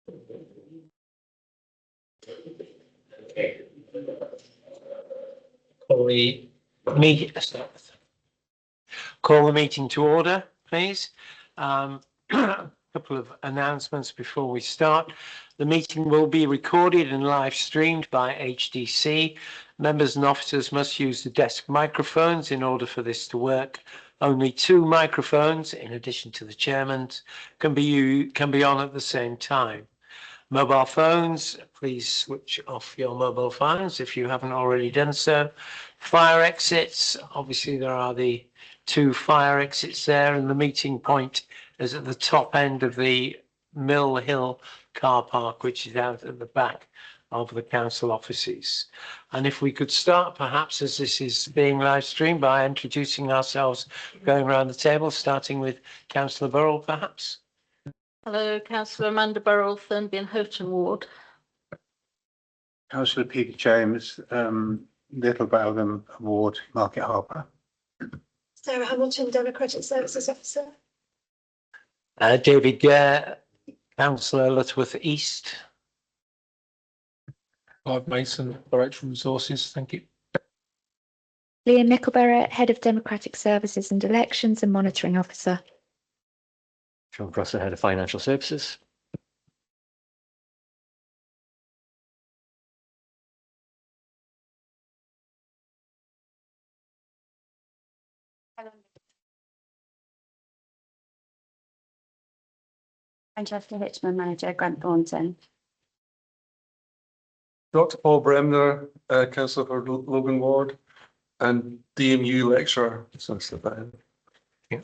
Okay. Call the meeting to order, please. A couple of announcements before we start. The meeting will be recorded and live streamed by HDC. Members and officers must use the desk microphones in order for this to work. Only 2 microphones, in addition to the chairman's, can be on at the same time. Mobile phones, please switch off your mobile phones if you haven't already done so. Fire exits, obviously there are the 2 fire exits there, and the meeting point is at the top end of the Mill Hill car park, which is out at the back of the council offices. And if we could start, perhaps, as this is being live streamed, by introducing ourselves, going around the table, starting with Councillor Burrell, perhaps. Hello, Councillor Amanda Burrell, Thurnby and Houghton Ward. Councillor Peter James, Little Bowden Ward, Market Harbour. Sarah Hamilton, Democratic Services Officer. David Gare, Councillor Lutterworth East. Clive Mason, Director of Resources. Thank you. Liam Nickelberry, Head of Democratic Services and Elections and Monitoring Officer. Sean Prosser, Head of Financial Services. Francesca Hitchman, Manager, Grant Thornton. Dr. Paul Bremner, Councillor for Logan Ward, and DMU Lecturer, yeah.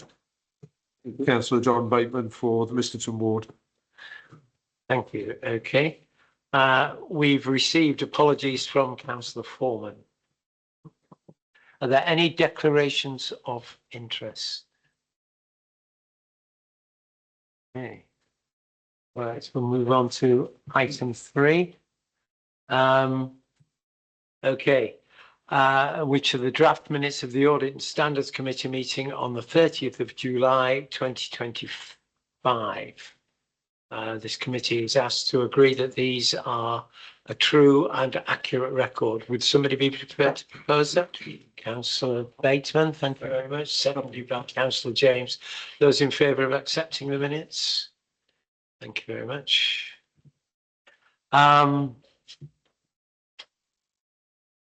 Councillor John Bateman for the Misterton Ward. Thank you. Okay. We've received apologies from Councillor Foreman. Are there any declarations of interest? Okay. Right, we'll move on to item 3. Okay. Which are the draft minutes of the Audit and Standards Committee meeting on the 30th of July 2025. This committee is asked to agree that these are a true and accurate record. Would somebody be prepared to propose that? Councillor Bateman, thank you very much. Seconded by Councillor James. Those in favour of accepting the minutes? Thank you very much.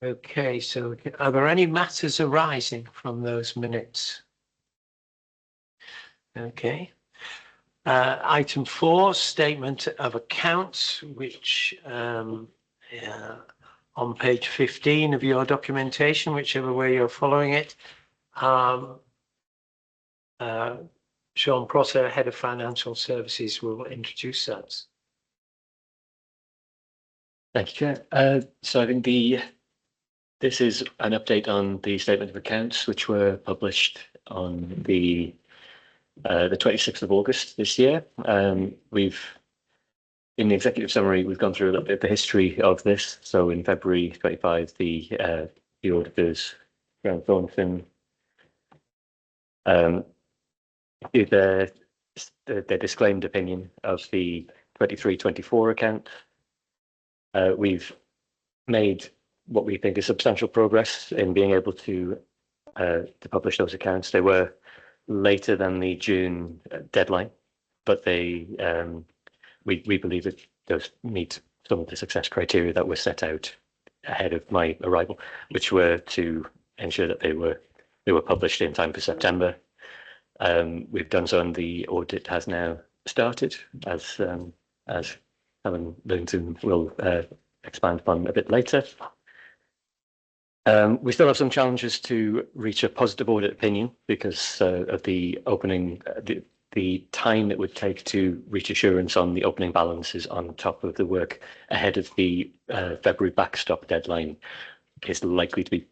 Okay, so are there any matters arising from those minutes? Okay. Item 4, statement of accounts, which on page 15 of your documentation, whichever way you're following it. Sean Prosser, Head of Financial Services, will introduce that. Thank you, Chair. So I think this is an update on the statement of accounts, which were published on the 26th of August this year. We've, in the executive summary, we've gone through a little bit of the history of this. So in February 25, the auditors, Grant Thornton, did their disclaimed opinion of the 23-24 account. We've made what we think is substantial progress in being able to publish those accounts. They were later than the June deadline, but we believe that those meet some of the success criteria that were set out ahead of my arrival, which were to ensure that they were published in time for September. We've done so, and the audit has now started, as Helen Lillington will expand upon a bit later. We still have some challenges to reach a positive audit opinion because of the opening, the time it would take to reach assurance on the opening balances on top of the work ahead of the February backstop deadline is likely to be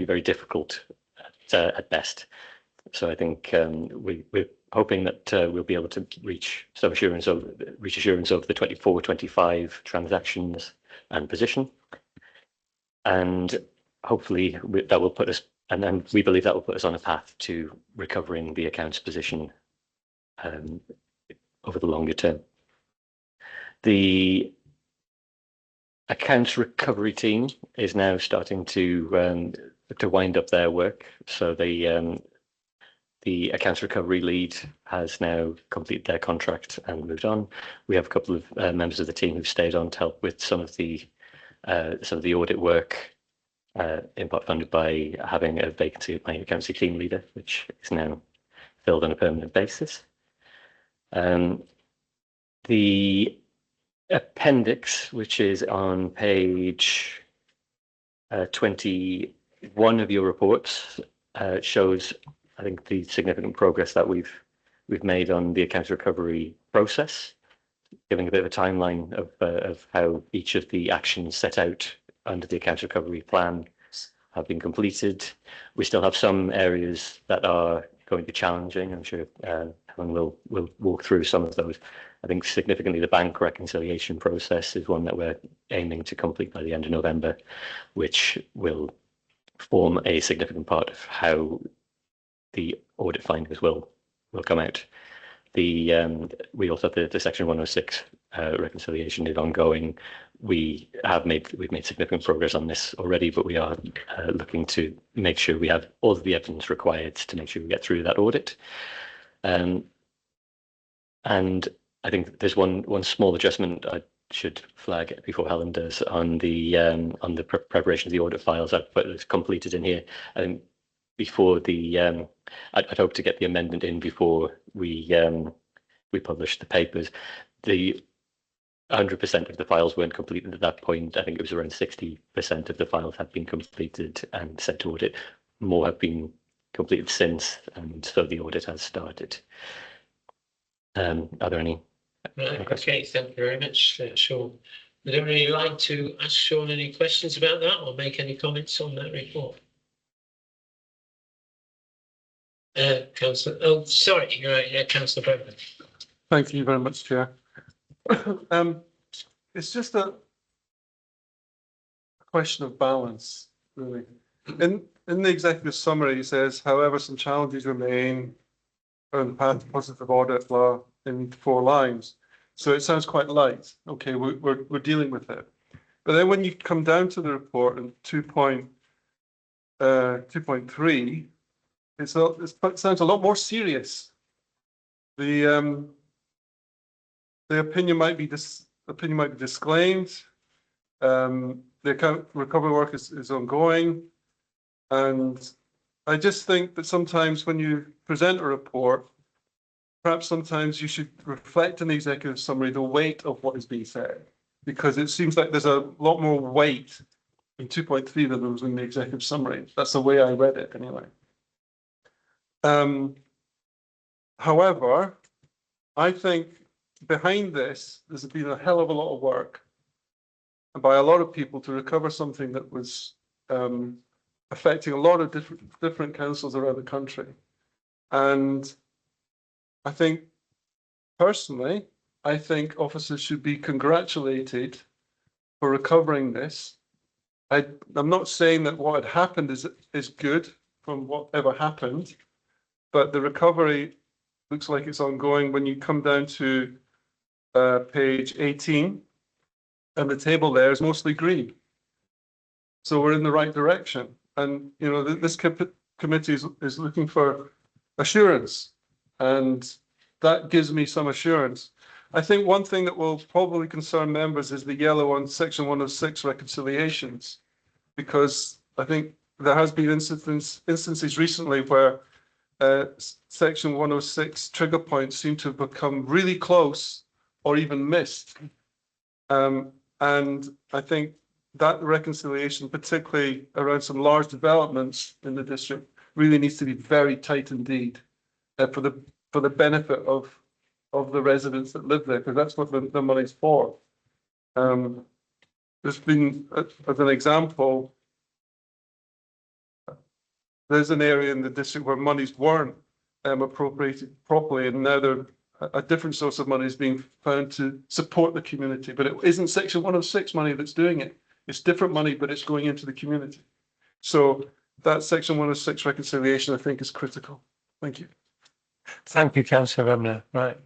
very difficult at best. So I think we're hoping that we'll be able to reach assurance of the 24-25 transactions and position. And hopefully that will put us, and then we believe that will put us on a path to recovering the accounts position over the longer term. The accounts recovery team is now starting to wind up their work. So the accounts recovery lead has now completed their contract and moved on. We have a couple of members of the team who've stayed on to help with some of the audit work, in part funded by having a vacancy at my accountancy team leader, which is now filled on a permanent basis. The appendix, which is on page 21 of your reports, shows, I think, the significant progress that we've made on the accounts recovery process, giving a bit of a timeline of how each of the actions set out under the accounts recovery plan have been completed. We still have some areas that are going to be challenging. I'm sure Helen will walk through some of those. I think significantly the bank reconciliation process is one that we're aiming to complete by the end of November, which will form a significant part of how the audit findings will come out. We also have the section 106 reconciliation is ongoing. We've made significant progress on this already, but we are looking to make sure we have all of the evidence required to make sure we get through that audit. And I think there's one small adjustment I should flag before Helen does on the preparation of the audit files. I've put it's completed in here. I think before I'd hope to get the amendment in before we published the papers. The 100% of the files weren't completed at that point. I think it was around 60% of the files had been completed and sent to audit. More have been completed since, and so the audit has started. Are there any? Okay, thank you very much, Sean. Would anybody like to ask Sean any questions about that or make any comments on that report? Councillor, oh, sorry, you're right, yeah, Councillor Bowman. Thank you very much, Chair. It's just a question of balance, really. In the executive summary, it says, however, some challenges remain on the path to positive audit law in 4 lines. So it sounds quite light. Okay, we're dealing with it. But then when you come down to the report in 2.3, it sounds a lot more serious. The opinion might be disclaimed. The account recovery work is ongoing, and I just think that sometimes when you present a report, perhaps sometimes you should reflect in the executive summary the weight of what is being said, because it seems like there's a lot more weight in 2.3 than there was in the executive summary. That's the way I read it anyway. However, I think behind this, there's been a hell of a lot of work by a lot of people to recover something that was affecting a lot of different councils around the country. And I think, personally, I think officers should be congratulated for recovering this. I'm not saying that what had happened is good from whatever happened, but the recovery looks like it's ongoing. When you come down to page 18, and the table there is mostly green. So we're in the right direction. And, you know, this committee is looking for assurance, and that gives me some assurance. I think one thing that will probably concern members is the yellow on section 106 reconciliations, because I think there has been instances recently where section 106 trigger points seem to have become really close or even missed. And I think that reconciliation, particularly around some large developments in the district, really needs to be very tight indeed for the benefit of the residents that live there, because that's what the money's for. There's been, as an example, there's an area in the district where monies weren't appropriated properly, and now a different source of money is being found to support the community. But it isn't section 106 money that's doing it. It's different money, but it's going into the community. So that section 106 reconciliation, I think, is critical. Thank you. Thank you, Councillor Remner. Right.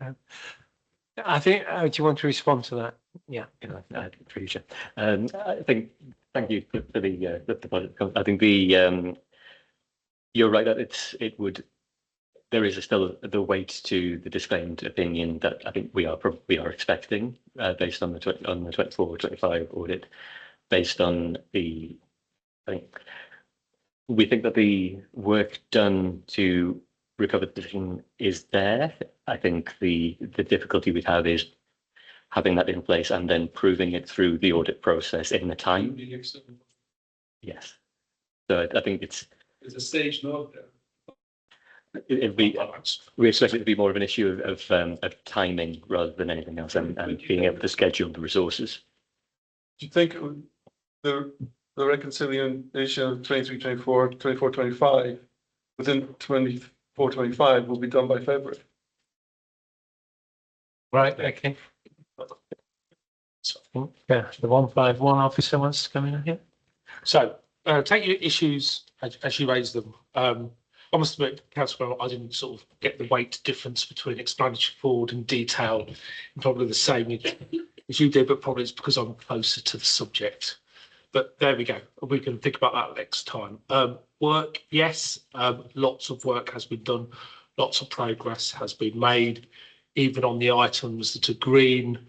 I think, do you want to respond to that? Yeah. Through you, Chair. I think, thank you for the budget. I think you're right that there is still the weight to the disclaimed opinion that I think we are expecting based on the 24-25 audit, based on I think we think that the work done to recover the position is there. I think the difficulty we have is having that in place and then proving it through the audit process in the time. Yes. So I think it's a stage note there. We expect it to be more of an issue of timing rather than anything else, and being able to schedule the resources. Do you think the reconciliation of 23-24, 24-25 within 24-25 will be done by February? Right, okay. Yeah, the 151 officer wants to come in here. So, take your issues as you raise them. I must admit, Councillor, I didn't sort of get the weight difference between explanatory forward and detail. Probably the same as you did, but probably it's because I'm closer to the subject. But there we go. We can think about that next time. Work, yes, lots of work has been done. Lots of progress has been made, even on the items that are green.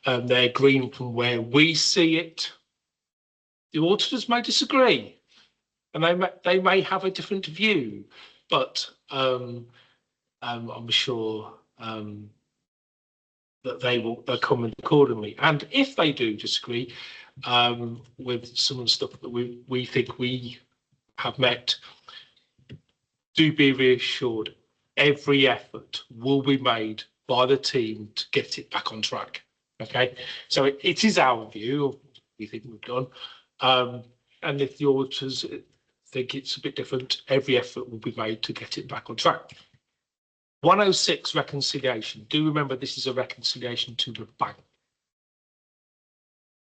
They're green from where we see it. The auditors may disagree, and they may have a different view, but I'm sure that they'll come in accordingly. And if they do disagree with some of the stuff that we think we have met, do be reassured, every effort will be made by the team to get it back on track. Okay, so it is our view of what we think we've done. And if the auditors think it's a bit different, every effort will be made to get it back on track. 106 reconciliation. Do remember this is a reconciliation to the bank.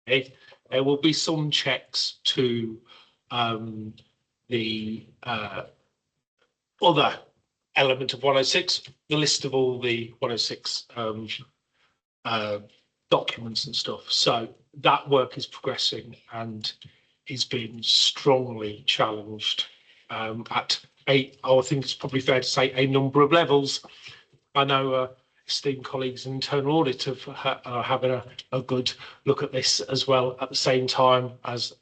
Okay, there will be some checks to the other element of 106, the list of all the 106 documents and stuff. So that work is progressing and is being strongly challenged at I think it's probably fair to say a number of levels. I know esteemed colleagues in internal audit are having a good look at this as well at the same time as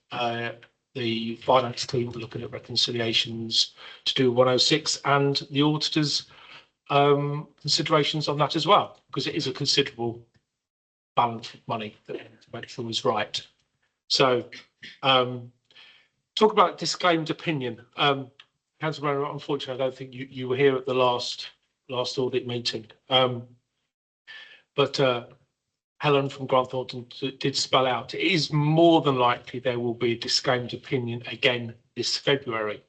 the finance team looking at reconciliations to do 106 and the auditors considerations on that as well, because it is a considerable balance of money that we need to make sure is right. So talk about disclaimed opinion. Councillor, unfortunately, I don't think you were here at the last audit meeting. But Helen from Grant Thornton did spell out it is more than likely there will be a disclaimed opinion again this February.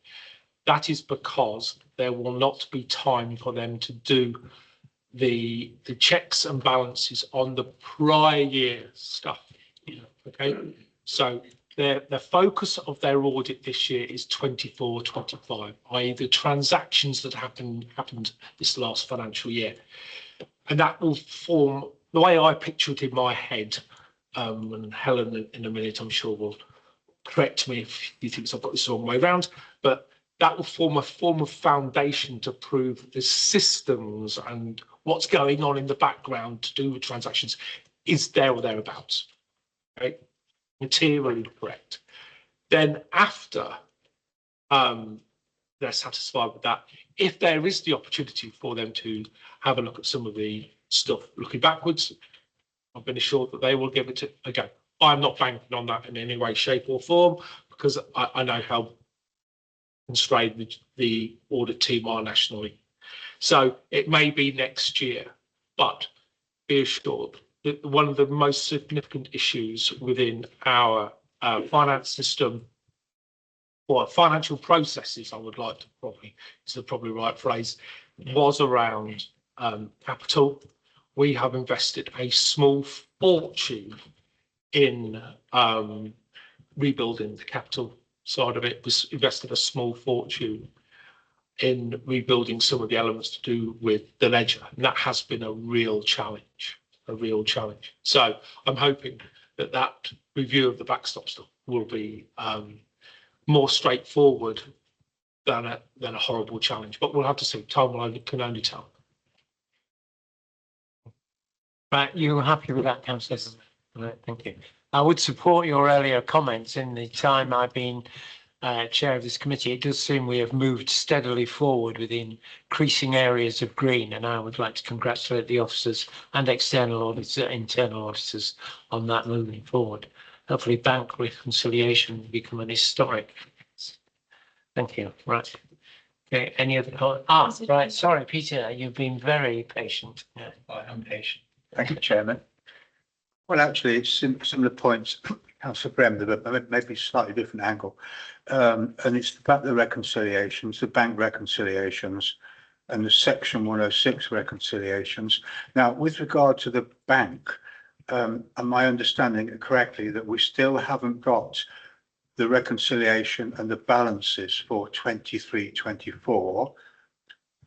That is because there will not be time for them to do the checks and balances on the prior year stuff. Okay, so the focus of their audit this year is 24-25, i.e. the transactions that happened this last financial year. And that will form, the way I picture it in my head, and Helen in a minute I'm sure will correct me if he thinks I've got this the wrong way around, but that will form a form of foundation to prove the systems and what's going on in the background to do with transactions is there or thereabouts. Okay, materially correct. Then after they're satisfied with that, if there is the opportunity for them to have a look at some of the stuff looking backwards, I've been assured that they will give it a go. I'm not banking on that in any way, shape or form, because I know how constrained the audit team are nationally. So it may be next year, but be assured that one of the most significant issues within our finance system, or financial processes, I would like to probably, is the probably right phrase, was around capital. We have invested a small fortune in rebuilding the capital side of it. Was invested a small fortune in rebuilding some of the elements to do with the ledger, and that has been a real challenge. a real challenge. So I'm hoping that that review of the backstop stuff will be more straightforward than a horrible challenge. But we'll have to see. Time can only tell. Right, you're happy with that, Councillor? Right, thank you. I would support your earlier comments. In the time I've been chair of this committee, it does seem we have moved steadily forward with increasing areas of green, and I would like to congratulate the officers and external auditors, internal auditors on that moving forward. Hopefully bank reconciliation will become an historic. Thank you. Right. Okay, any other comments? Right, sorry, Peter, you've been very patient. Yeah, I am patient. Thank you, Chairman. Well, actually, it's similar points, Councillor Bremner, but maybe slightly different angle. And it's about the reconciliations, the bank reconciliations and the Section 106 reconciliations. Now, with regard to the bank, am I understanding it correctly that we still haven't got the reconciliation and the balances for 23-24?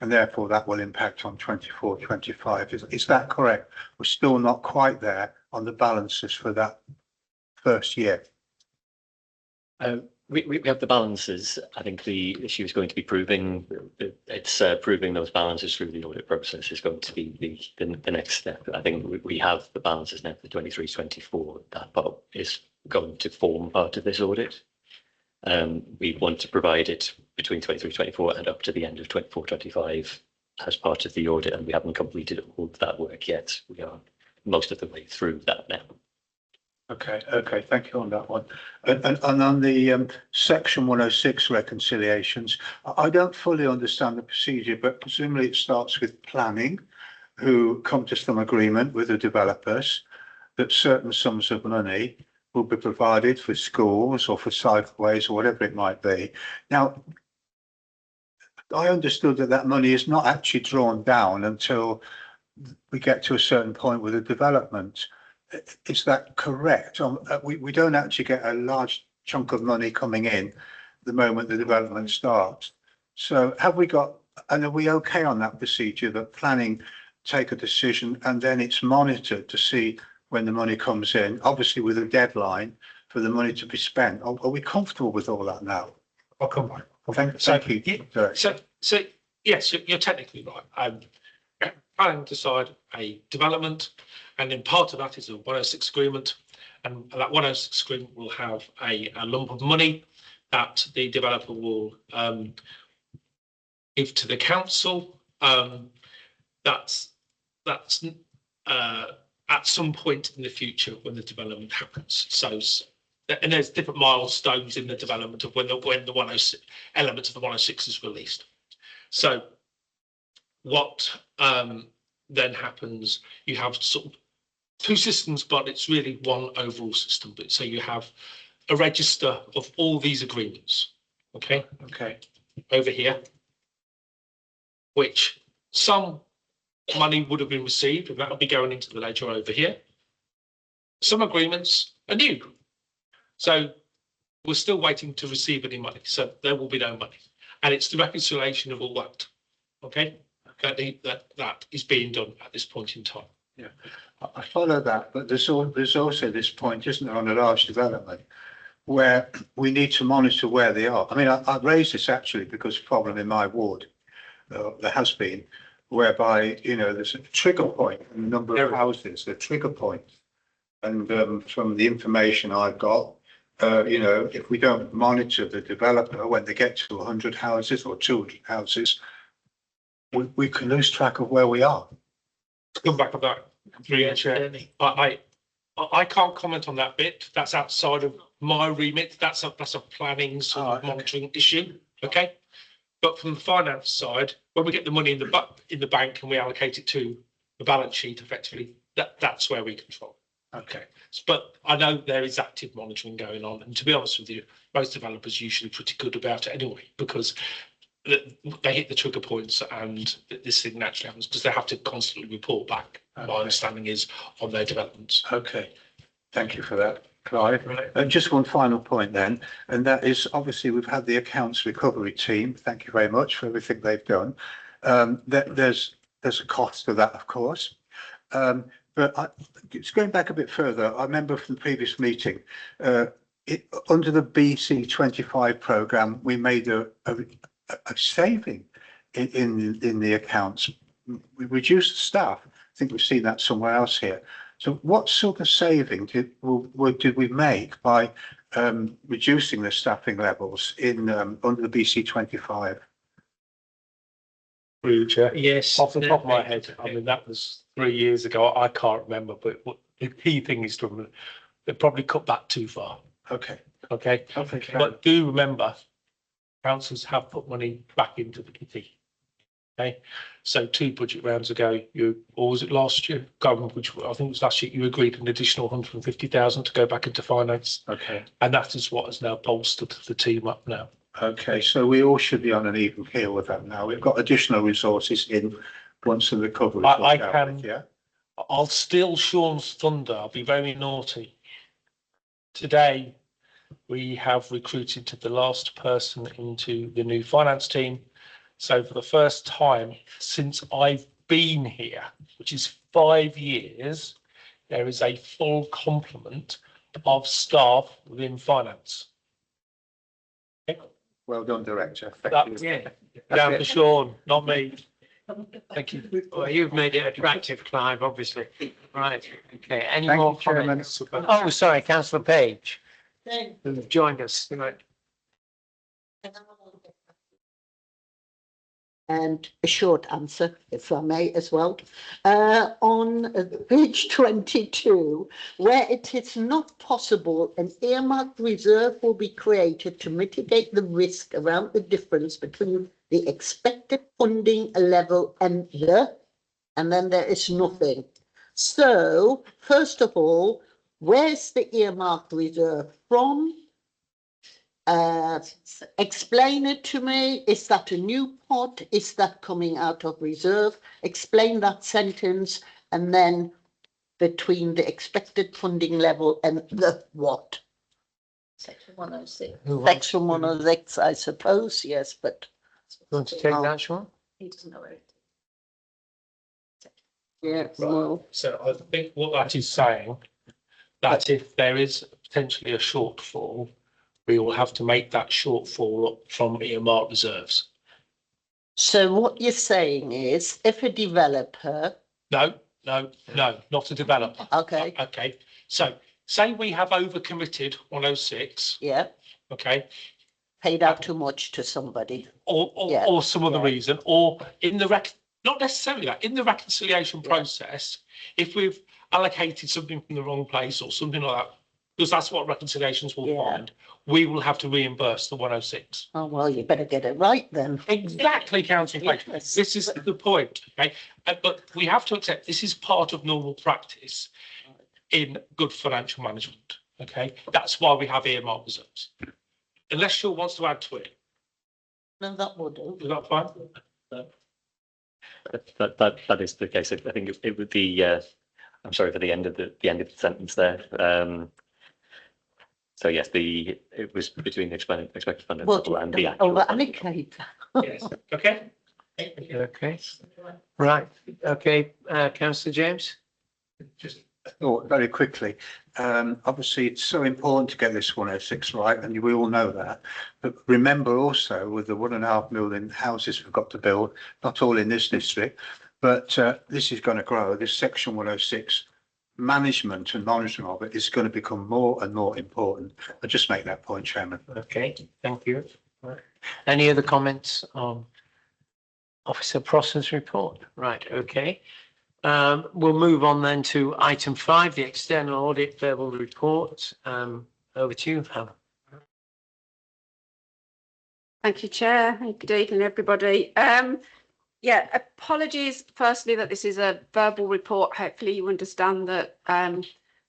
And therefore that will impact on 24-25. Is that correct? We're still not quite there on the balances for that first year. We have the balances. I think the issue is going to be proving those balances through the audit process is going to be the next step. I think we have the balances now for 23-24. That part is going to form part of this audit. We want to provide it between 23-24 and up to the end of 24-25 as part of the audit, and we haven't completed all of that work yet. We are most of the way through that now. Okay, thank you on that one. And on the Section 106 reconciliations, I don't fully understand the procedure, but presumably it starts with planning, who come to some agreement with the developers that certain sums of money will be provided for schools or for cycleways or whatever it might be. Now, I understood that money is not actually drawn down until we get to a certain point with the development. Is that correct? We don't actually get a large chunk of money coming in the moment the development starts. So have we got, and are we okay on that procedure that planning take a decision and then it's monitored to see when the money comes in, obviously with a deadline for the money to be spent? Are we comfortable with all that now? I'll come back. Thank you. So yes, you're technically right. Planning decide a development, and then part of that is a 106 agreement, and that 106 agreement will have a lump of money that the developer will give to the council. That's at some point in the future when the development happens. So, and there's different milestones in the development of when the 106 element of the 106 is released. So what then happens, you have sort of two systems, but it's really one overall system. But so you have a register of all these agreements, okay, over here, which some money would have been received, and that will be going into the ledger over here. Some agreements are new, so we're still waiting to receive any money, so there will be no money, and it's the reconciliation of all that, okay, that is being done at this point in time. Yeah, I follow that, but there's also this point, isn't there, on a large development where we need to monitor where they are. I mean, I raised this actually because of a problem in my ward, there has been, whereby, you know, there's a trigger point in the number of houses, a trigger point. And from the information I've got, you know, if we don't monitor the developer when they get to 100 houses or 200 houses, we can lose track of where we are. To come back on that, I can't comment on that bit. That's outside of my remit. That's a planning sort of monitoring issue. Okay. But from the finance side, when we get the money in the bank and we allocate it to the balance sheet effectively, that's where we control. Okay. But I know there is active monitoring going on. And to be honest with you, most developers are usually pretty good about it anyway, because they hit the trigger points and this thing naturally happens because they have to constantly report back. Okay. My understanding is on their developments. Okay. Thank you for that, Clive. Right. And just one final point then, and that is obviously we've had the accounts recovery team. Thank you very much for everything they've done. There's a cost to that, of course. But it's going back a bit further. I remember from the previous meeting, under the BC25 programme, we made a saving in the accounts. We reduced the staff. I think we've seen that somewhere else here. So what sort of saving did we make by reducing the staffing levels in under the BC25? Through the chair. Yes. Off the top of my head, I mean, that was 3 years ago. I can't remember, but what the key thing is to they probably cut back too far. Okay. Okay. Okay. But do remember, councils have put money back into the kitty. Okay. So 2 budget rounds ago, or was it last year? Government, which I think it was last year, you agreed an additional 150,000 to go back into finance. Okay. And that is what has now bolstered the team up now. Okay, so we all should be on an even keel with that now. We've got additional resources in once the recovery. Yeah. I'll steal Sean's thunder. I'll be very naughty. Today, we have recruited the last person into the new finance team. So for the first time since I've been here, which is 5 years, there is a full complement of staff within finance. Well done, Director. Yeah. Down to Sean, not me. Thank you. Well, you've made it attractive, Clive, obviously. Right. Okay. Any Thank more you, Chairman. comments? Oh, sorry, Councillor Page, who's joined us. Right. And a short answer, if I may, as well. On page 22, where it is not possible, an earmarked reserve will be created to mitigate the risk around the difference between the expected funding level and then there is nothing. So, first of all, where's the earmarked reserve from? Explain it to me. Is that a new pot? Is that coming out of reserve? Explain that sentence, and then between the expected funding level and the what? Section 106. Section 106, I suppose, yes, but. You want to take that, Sean? He doesn't know where it is. Yeah, well, So I think what that is saying, that if there is potentially a shortfall, we will have to make that shortfall up from earmarked reserves. so what you're saying is if a developer, No, not a developer. okay, Okay, so say we have overcommitted 106, yeah, okay, paid out too much to somebody. Yeah, or some other yeah. reason, or in the not necessarily that, in the reconciliation process, if we've allocated something from the wrong place or something like that, because that's what reconciliations will find, we will have to reimburse the 106. Oh, well, you better get it right then. Exactly, Councillor Page. Yes. This is the point, okay? But we have to accept this is part of normal practice in good financial management, okay? That's why we have earmarked reserves. Unless Sean wants to add to it. No, that would do. Is that fine? That is the case. I think it would be, I'm sorry for the end of the sentence there. So yes, it was between the expected funding level and the actual. Over allocate. Yes. Okay. Okay. Right. Okay. Councillor James? Just a thought very quickly. Obviously, it's so important to get this 106 right, and we all know that. But remember also, with the 1.5 million houses we've got to build, not all in this district, but this is going to grow. This section 106 management and monitoring of it is going to become more and more important. I'll just make that point, Chairman. Okay, thank you. Right. Any other comments on Officer Prosser's report? Right, okay. We'll move on then to item 5, the external audit verbal report. Over to you, Hannah. Thank you, Chair. Good evening, everybody. Yeah, apologies firstly that this is a verbal report. Hopefully you understand that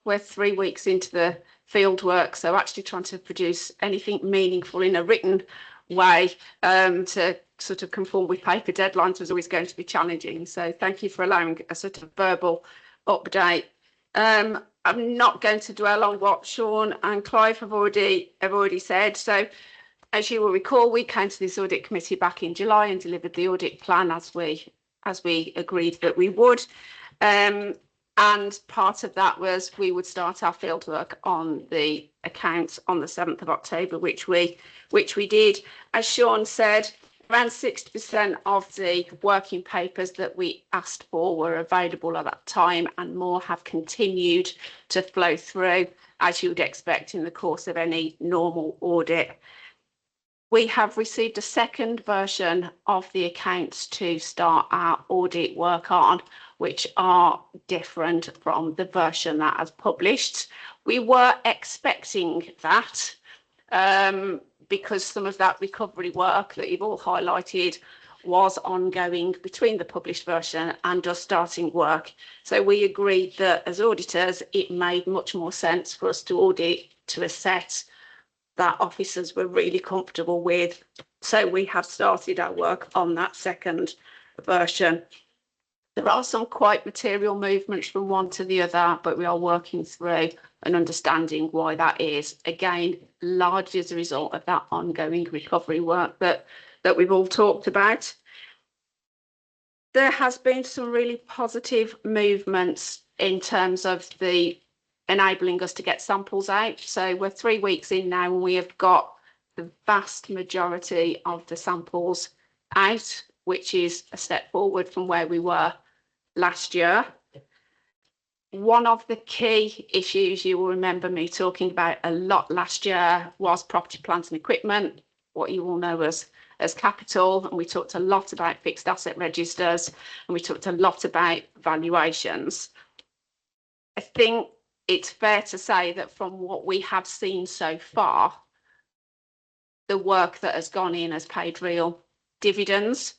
we're 3 weeks into the field work, so actually trying to produce anything meaningful in a written way to sort of conform with paper deadlines was always going to be challenging. So thank you for allowing a sort of verbal update. I'm not going to dwell on what Sean and Clive have already said. So as you will recall, we came to this audit committee back in July and delivered the audit plan as we agreed that we would. And part of that was we would start our fieldwork on the accounts on the 7th of October, which we did. As Sean said, around 60% of the working papers that we asked for were available at that time, and more have continued to flow through, as you would expect in the course of any normal audit. We have received a second version of the accounts to start our audit work on, which are different from the version that has published. We were expecting that because some of that recovery work that you've all highlighted was ongoing between the published version and us starting work. So we agreed that as auditors, it made much more sense for us to audit to assess that officers were really comfortable with. So we have started our work on that second version. There are some quite material movements from one to the other, but we are working through and understanding why that is. Again, largely as a result of that ongoing recovery work that we've all talked about. There has been some really positive movements in terms of the enabling us to get samples out. So we're 3 weeks in now and we have got the vast majority of the samples out, which is a step forward from where we were last year. One of the key issues you will remember me talking about a lot last year was property, plant and equipment, what you all know as capital, and we talked a lot about fixed asset registers and we talked a lot about valuations. I think it's fair to say that from what we have seen so far, the work that has gone in has paid real dividends.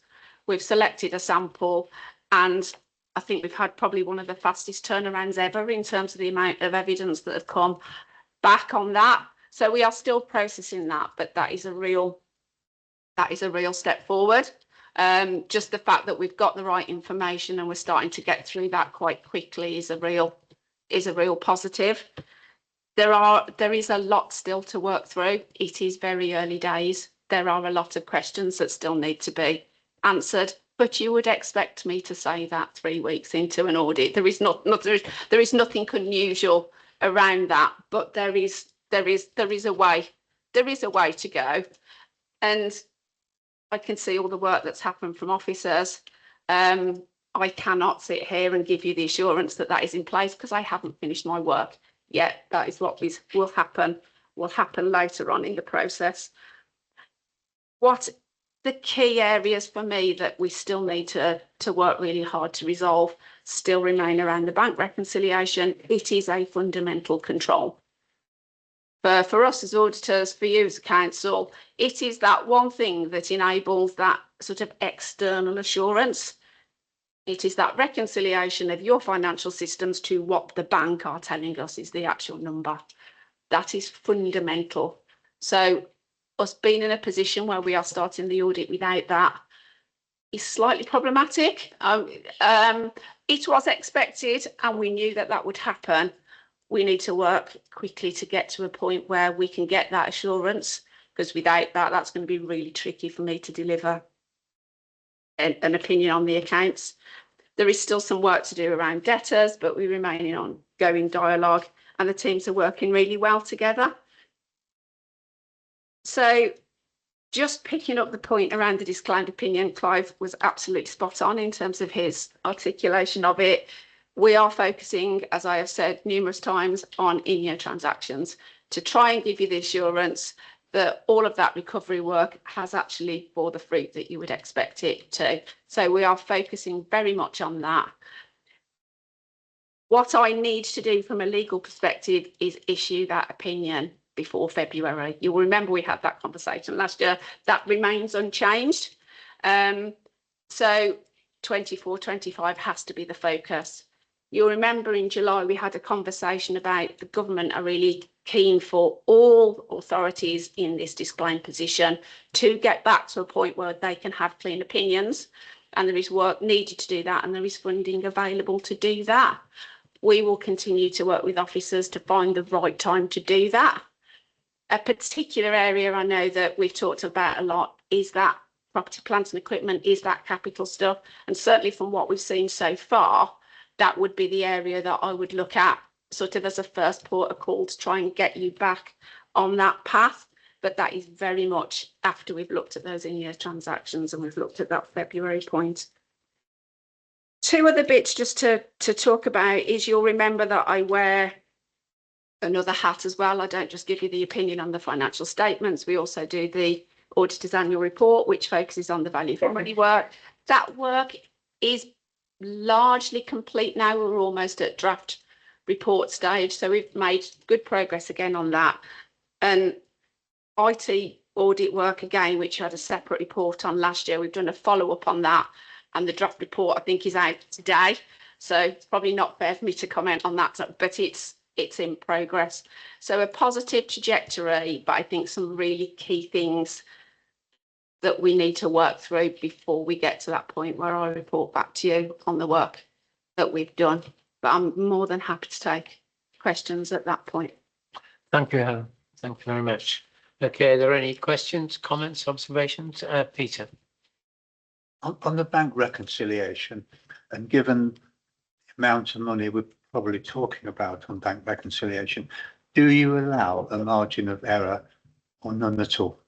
We've selected a sample and I think we've had probably one of the fastest turnarounds ever in terms of the amount of evidence that have come back on that. So we are still processing that, but that is a real step forward. Just the fact that we've got the right information and we're starting to get through that quite quickly is a real positive. There is a lot still to work through. It is very early days. There are a lot of questions that still need to be answered, but you would expect me to say that 3 weeks into an audit. There is nothing unusual around that, but there is a way to go. And I can see all the work that's happened from officers. I cannot sit here and give you the assurance that that is in place because I haven't finished my work yet. That is what will happen later on in the process. What the key areas for me that we still need to work really hard to resolve still remain around the bank reconciliation. It is a fundamental control. For us as auditors, for you as a council, it is that one thing that enables that sort of external assurance. It is that reconciliation of your financial systems to what the bank are telling us is the actual number. That is fundamental. So us being in a position where we are starting the audit without that is slightly problematic. It was expected and we knew that that would happen. We need to work quickly to get to a point where we can get that assurance, because without that, that's going to be really tricky for me to deliver an opinion on the accounts. There is still some work to do around debtors, but we remain in ongoing dialogue and the teams are working really well together. So just picking up the point around the disclaimed opinion, Clive was absolutely spot on in terms of his articulation of it. We are focusing, as I have said numerous times, on in-year transactions to try and give you the assurance that all of that recovery work has actually bore the fruit that you would expect it to. So we are focusing very much on that. What I need to do from a legal perspective is issue that opinion before February. You'll remember we had that conversation last year. That remains unchanged. So 24-25 has to be the focus. You'll remember in July we had a conversation about the government are really keen for all authorities in this disclaimed position to get back to a point where they can have clean opinions, and there is work needed to do that and there is funding available to do that. We will continue to work with officers to find the right time to do that. A particular area I know that we've talked about a lot is that property, plant and equipment, is that capital stuff, and certainly from what we've seen so far, that would be the area that I would look at sort of as a first port of call to try and get you back on that path. But that is very much after we've looked at those in-year transactions and we've looked at that February point. Two other bits just to talk about is you'll remember that I wear another hat as well. I don't just give you the opinion on the financial statements. We also do the auditor's annual report, which focuses on the value for money work. That work is largely complete now. We're almost at draft report stage. So we've made good progress again on that. And IT audit work again, which had a separate report on last year. We've done a follow-up on that. And the draft report, I think, is out today. So it's probably not fair for me to comment on that, but it's in progress. So a positive trajectory, but I think some really key things that we need to work through before we get to that point where I report back to you on the work that we've done. But I'm more than happy to take questions at that point. Thank you, Helen. Thank you very much. Okay, are there any questions, comments, observations? Peter. On the bank reconciliation, and given the amount of money we're probably talking about on bank reconciliation, do you allow a margin of error or none at all?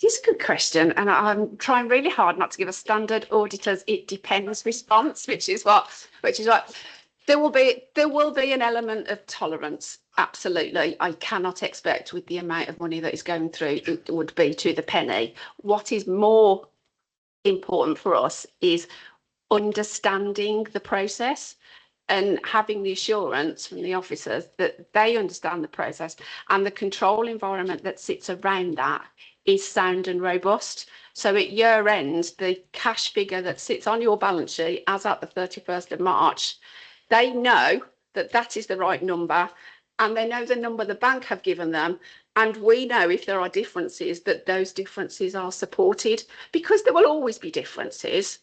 It's a good question, and I'm trying really hard not to give a standard auditor's "it depends" response, which is what there will be an element of tolerance. Absolutely, I cannot expect with the amount of money that is going through it would be to the penny. What is more important for us is understanding the process and having the assurance from the officers that they understand the process and the control environment that sits around that is sound and robust. So at year end, the cash figure that sits on your balance sheet as at the 31st of March, they know that that is the right number and they know the number the bank have given them. And we know if there are differences that those differences are supported, because there will always be differences.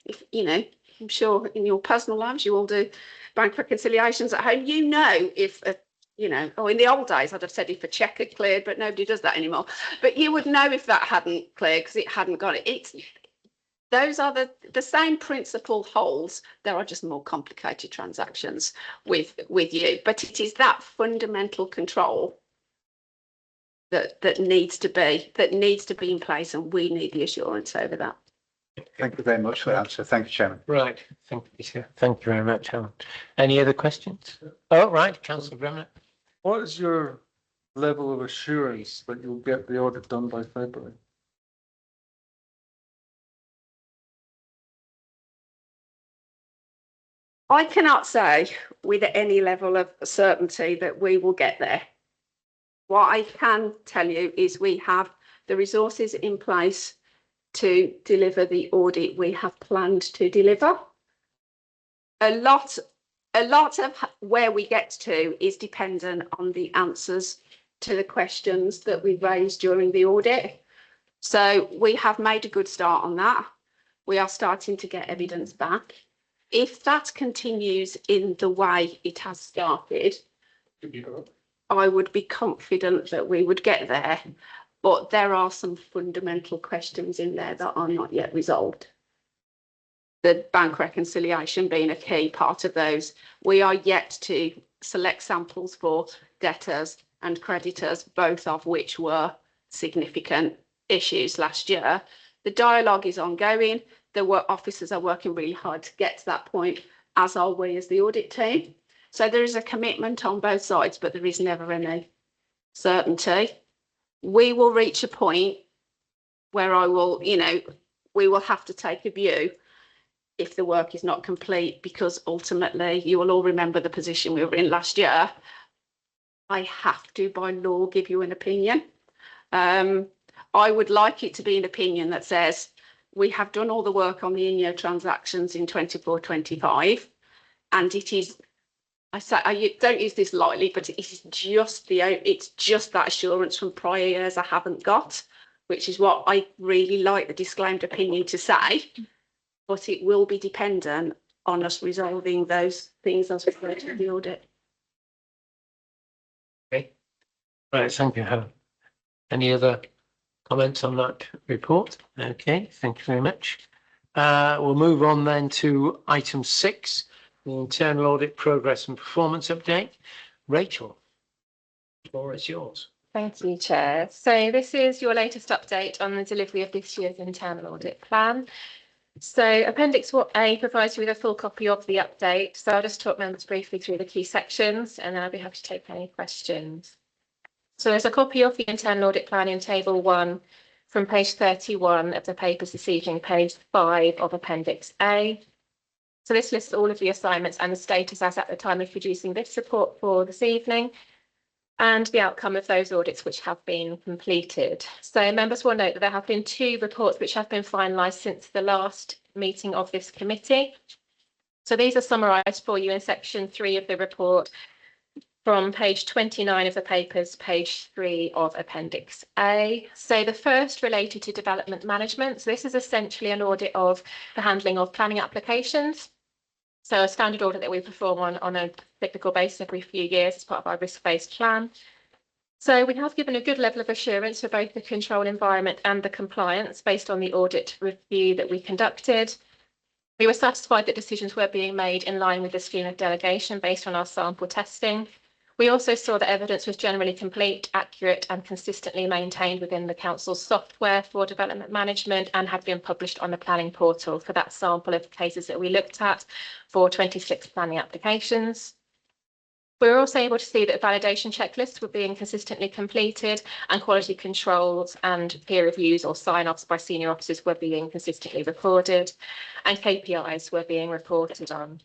If you know, I'm sure in your personal lives you all do bank reconciliations at home. You know, if a in the old days I'd have said if a cheque had cleared, but nobody does that anymore. But you would know if that hadn't cleared because it hadn't got it. Those are the same principle holds. There are just more complicated transactions with you, but it is that fundamental control that needs to be in place, and we need the assurance over that. Thank you very much for the answer. Thank you, Chairman. Right. Thank you, sir. Thank you very much, Helen. Any other questions? Oh, right. Councillor Gremlett. What is your level of assurance that you'll get the audit done by February? I cannot say with any level of certainty that we will get there. What I can tell you is we have the resources in place to deliver the audit we have planned to deliver. A lot of where we get to is dependent on the answers to the questions that we raised during the audit. So we have made a good start on that. We are starting to get evidence back. If that continues in the way it has started, I would be confident that we would get there. But there are some fundamental questions in there that are not yet resolved. The bank reconciliation being a key part of those. We are yet to select samples for debtors and creditors, both of which were significant issues last year. The dialogue is ongoing. The officers are working really hard to get to that point, as are we as the audit team. So there is a commitment on both sides, but there is never any certainty. We will reach a point where we will have to take a view if the work is not complete, because ultimately you will all remember the position we were in last year. I have to, by law, give you an opinion. I would like it to be an opinion that says we have done all the work on the in-year transactions in 24-25, and it is, I don't use this lightly, but it is just that assurance from prior years I haven't got, which is what I really like the disclaimed opinion to say, but it will be dependent on us resolving those things as we go to the audit. Okay. Right. Thank you, Helen. Any other comments on that report? Okay. Thank you very much. We'll move on then to item 6, the internal audit progress and performance update. Rachel, the floor is yours. Thank you, Chair. So this is your latest update on the delivery of this year's internal audit plan. So Appendix A provides you with a full copy of the update. So I'll just talk members briefly through the key sections and then I'll be happy to take any questions. So there's a copy of the internal audit plan in table 1 from page 31 of the papers this evening, page 5 of Appendix A. So this lists all of the assignments and the status as at the time of producing this report for this evening, and the outcome of those audits which have been completed. So members will note that there have been 2 reports which have been finalised since the last meeting of this committee. So these are summarised for you in section 3 of the report from page 29 of the papers, page 3 of Appendix A. So the first related to development management. So this is essentially an audit of the handling of planning applications. So a standard audit that we perform on a cyclical basis every few years as part of our risk-based plan. So we have given a good level of assurance for both the control environment and the compliance based on the audit review that we conducted. We were satisfied that decisions were being made in line with the scheme of delegation based on our sample testing. We also saw that evidence was generally complete, accurate and consistently maintained within the Council's software for development management and had been published on the planning portal for that sample of cases that we looked at for 26 planning applications. We were also able to see that validation checklists were being consistently completed and quality controls and peer reviews or sign-offs by senior officers were being consistently recorded and KPIs were being reported on.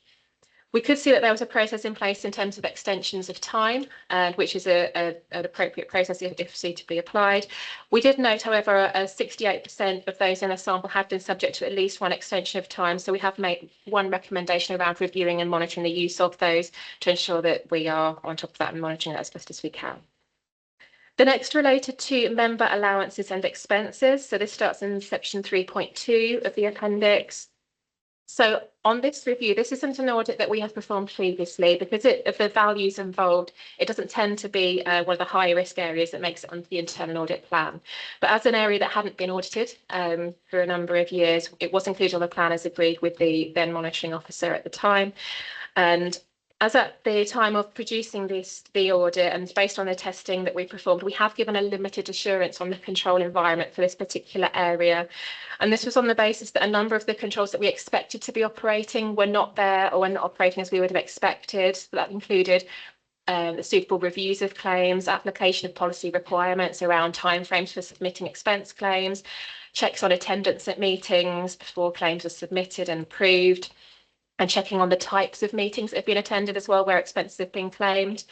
We could see that there was a process in place in terms of extensions of time, which is an appropriate process if suitably applied. We did note, however, 68% of those in a sample had been subject to at least 1 extension of time. So we have made 1 recommendation around reviewing and monitoring the use of those to ensure that we are on top of that and monitoring it as best as we can. The next related to member allowances and expenses. So this starts in section 3.2 of the appendix. So on this review, this isn't an audit that we have performed previously because of the values involved. It doesn't tend to be one of the higher risk areas that makes it onto the internal audit plan. But as an area that hadn't been audited for a number of years, it was included on the plan as agreed with the then monitoring officer at the time. And as at the time of producing the audit and based on the testing that we performed, we have given a limited assurance on the control environment for this particular area. And this was on the basis that a number of the controls that we expected to be operating were not there or were not operating as we would have expected. So that included the suitable reviews of claims, application of policy requirements around timeframes for submitting expense claims, checks on attendance at meetings before claims are submitted and approved, and checking on the types of meetings that have been attended as well, where expenses have been claimed.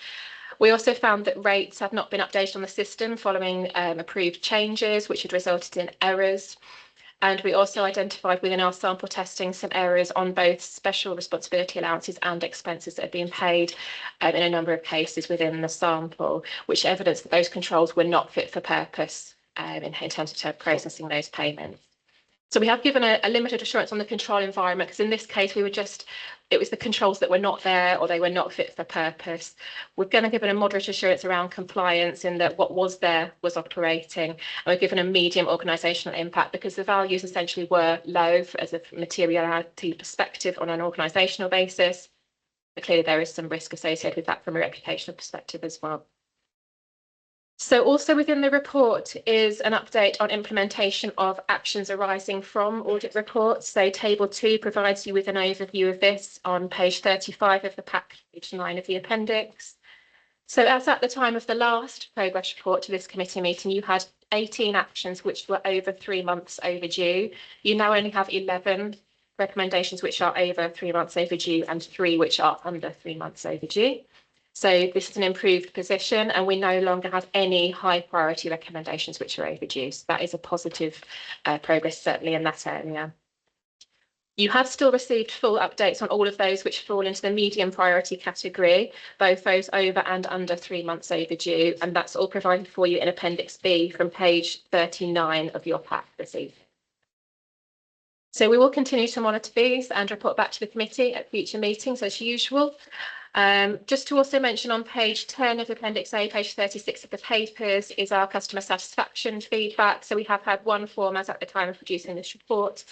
We also found that rates have not been updated on the system following approved changes, which had resulted in errors. And we also identified within our sample testing some errors on both special responsibility allowances and expenses that had been paid in a number of cases within the sample, which evidenced that those controls were not fit for purpose in terms of processing those payments. So we have given a limited assurance on the control environment because in this case it was the controls that were not there or they were not fit for purpose. We're going to give a moderate assurance around compliance in that what was there was operating, and we've given a medium organisational impact because the values essentially were low as a materiality perspective on an organisational basis. But clearly there is some risk associated with that from a reputational perspective as well. So also within the report is an update on implementation of actions arising from audit reports. So table 2 provides you with an overview of this on page 35 of the pack, page 9 of the appendix. So as at the time of the last progress report to this committee meeting, you had 18 actions which were over 3 months overdue. You now only have 11 recommendations which are over 3 months overdue and 3 which are under 3 months overdue. So this is an improved position and we no longer have any high priority recommendations which are overdue. So that is a positive progress certainly in that area. You have still received full updates on all of those which fall into the medium priority category, both those over and under 3 months overdue, and that's all provided for you in Appendix B from page 39 of your pack this evening. So we will continue to monitor these and report back to the committee at future meetings as usual. Just to also mention on page 10 of Appendix A, page 36 of the papers is our customer satisfaction feedback. So we have had 1 form as at the time of producing this report,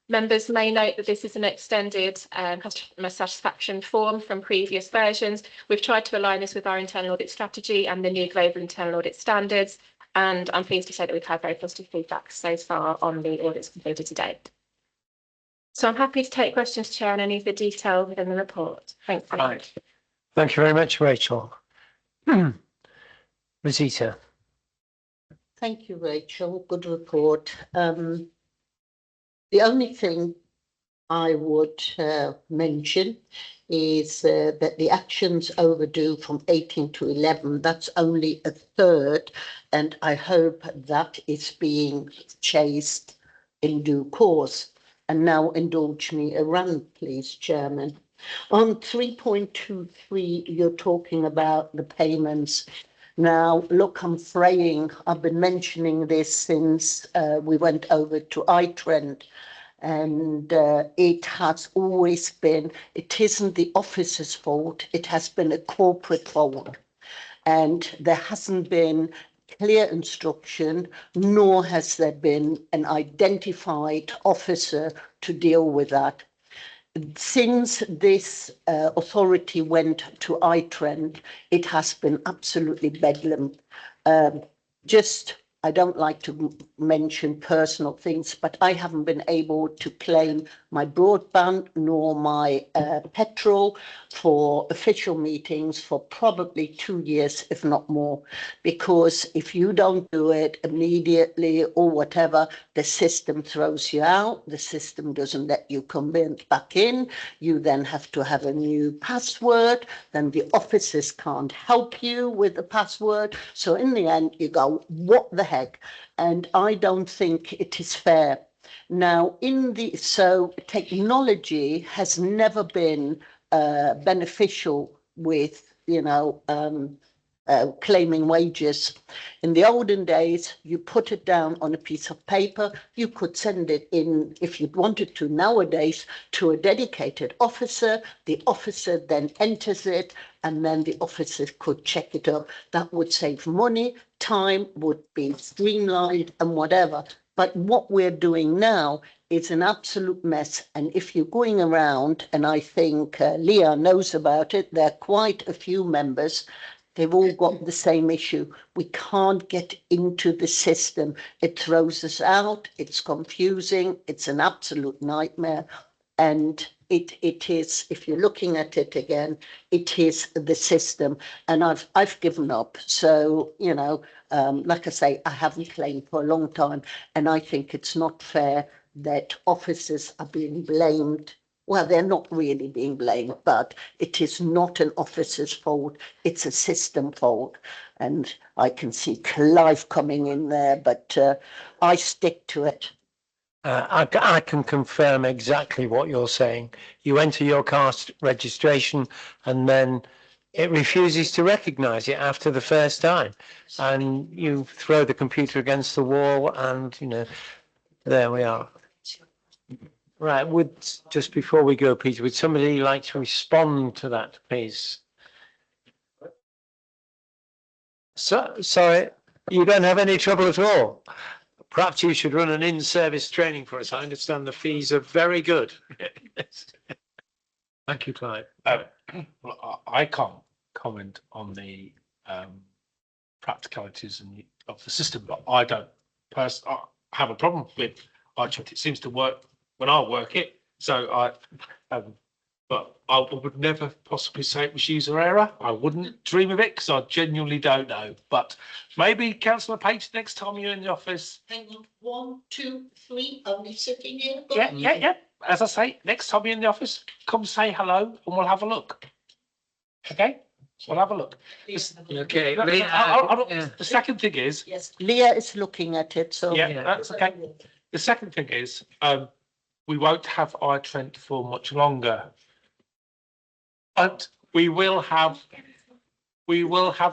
Members may note that this is an extended customer satisfaction form from previous versions. We've tried to align this with our internal audit strategy and the new global internal audit standards. And I'm pleased to say that we've had very positive feedback so far on the audits completed to date. So I'm happy to take questions, Chair, on any of the detail within the report. Thank you. Right. Thank you very much, Rachel. Rosita. Thank you, Rachel. Good report. The only thing I would mention is that the actions overdue from 18 to 11, that's only a third, and I hope that is being chased in due course. And now indulge me a run, please, Chairman. On 3.23, you're talking about the payments. Now, look, I'm fraying. I've been mentioning this since we went over to iTrend. And it has always been, it isn't the officer's fault, it has been a corporate fault. And there hasn't been clear instruction, nor has there been an identified officer to deal with that. Since this authority went to iTrend, it has been absolutely bedlam. I don't like to mention personal things, but I haven't been able to claim my broadband nor my petrol for official meetings for probably 2 years, if not more, because if you don't do it immediately or whatever, the system throws you out, the system doesn't let you come back in, you then have to have a new password, then the officers can't help you with the password. So in the end, you go, what the heck? And I don't think it is fair. Now, so technology has never been beneficial with, claiming wages. In the olden days, you put it down on a piece of paper, you could send it in, if you wanted to nowadays, to a dedicated officer, the officer then enters it, and then the officer could check it up. That would save money, time would be streamlined and whatever. But what we're doing now is an absolute mess. And if you're going around, and I think Leah knows about it, there are quite a few members, they've all got the same issue. We can't get into the system. It throws us out. It's confusing. It's an absolute nightmare. And it is, if you're looking at it again, it is the system. And I've given up. So, like I say, I haven't claimed for a long time. And I think it's not fair that officers are being blamed. Well, they're not really being blamed, but it is not an officer's fault. It's a system fault. And I can see Clive coming in there, but I stick to it. I can confirm exactly what you're saying. You enter your car registration and then it refuses to recognise it after the first time. And you throw the computer against the wall and, there we are. Right, just before we go, Peter, would somebody like to respond to that, please? Sorry, you don't have any trouble at all. Perhaps you should run an in-service training for us. I understand the fees are very good. Thank you, Clive. Well, I can't comment on the practicalities of the system, but I don't personally have a problem with iTrend. It seems to work when I work it. So but I would never possibly say it was user error. I wouldn't dream of it because I genuinely don't know. But maybe Councillor Page, next time you're in the office. Hang on, 1, 2, 3, only sitting here. Yeah. As I say, next time you're in the office, come say hello and we'll have a look. Okay? We'll have a look. Okay. The second thing is. Yes, Leah is looking at it, so. Yeah, that's okay. The second thing is, we won't have iTrend for much longer. But we will have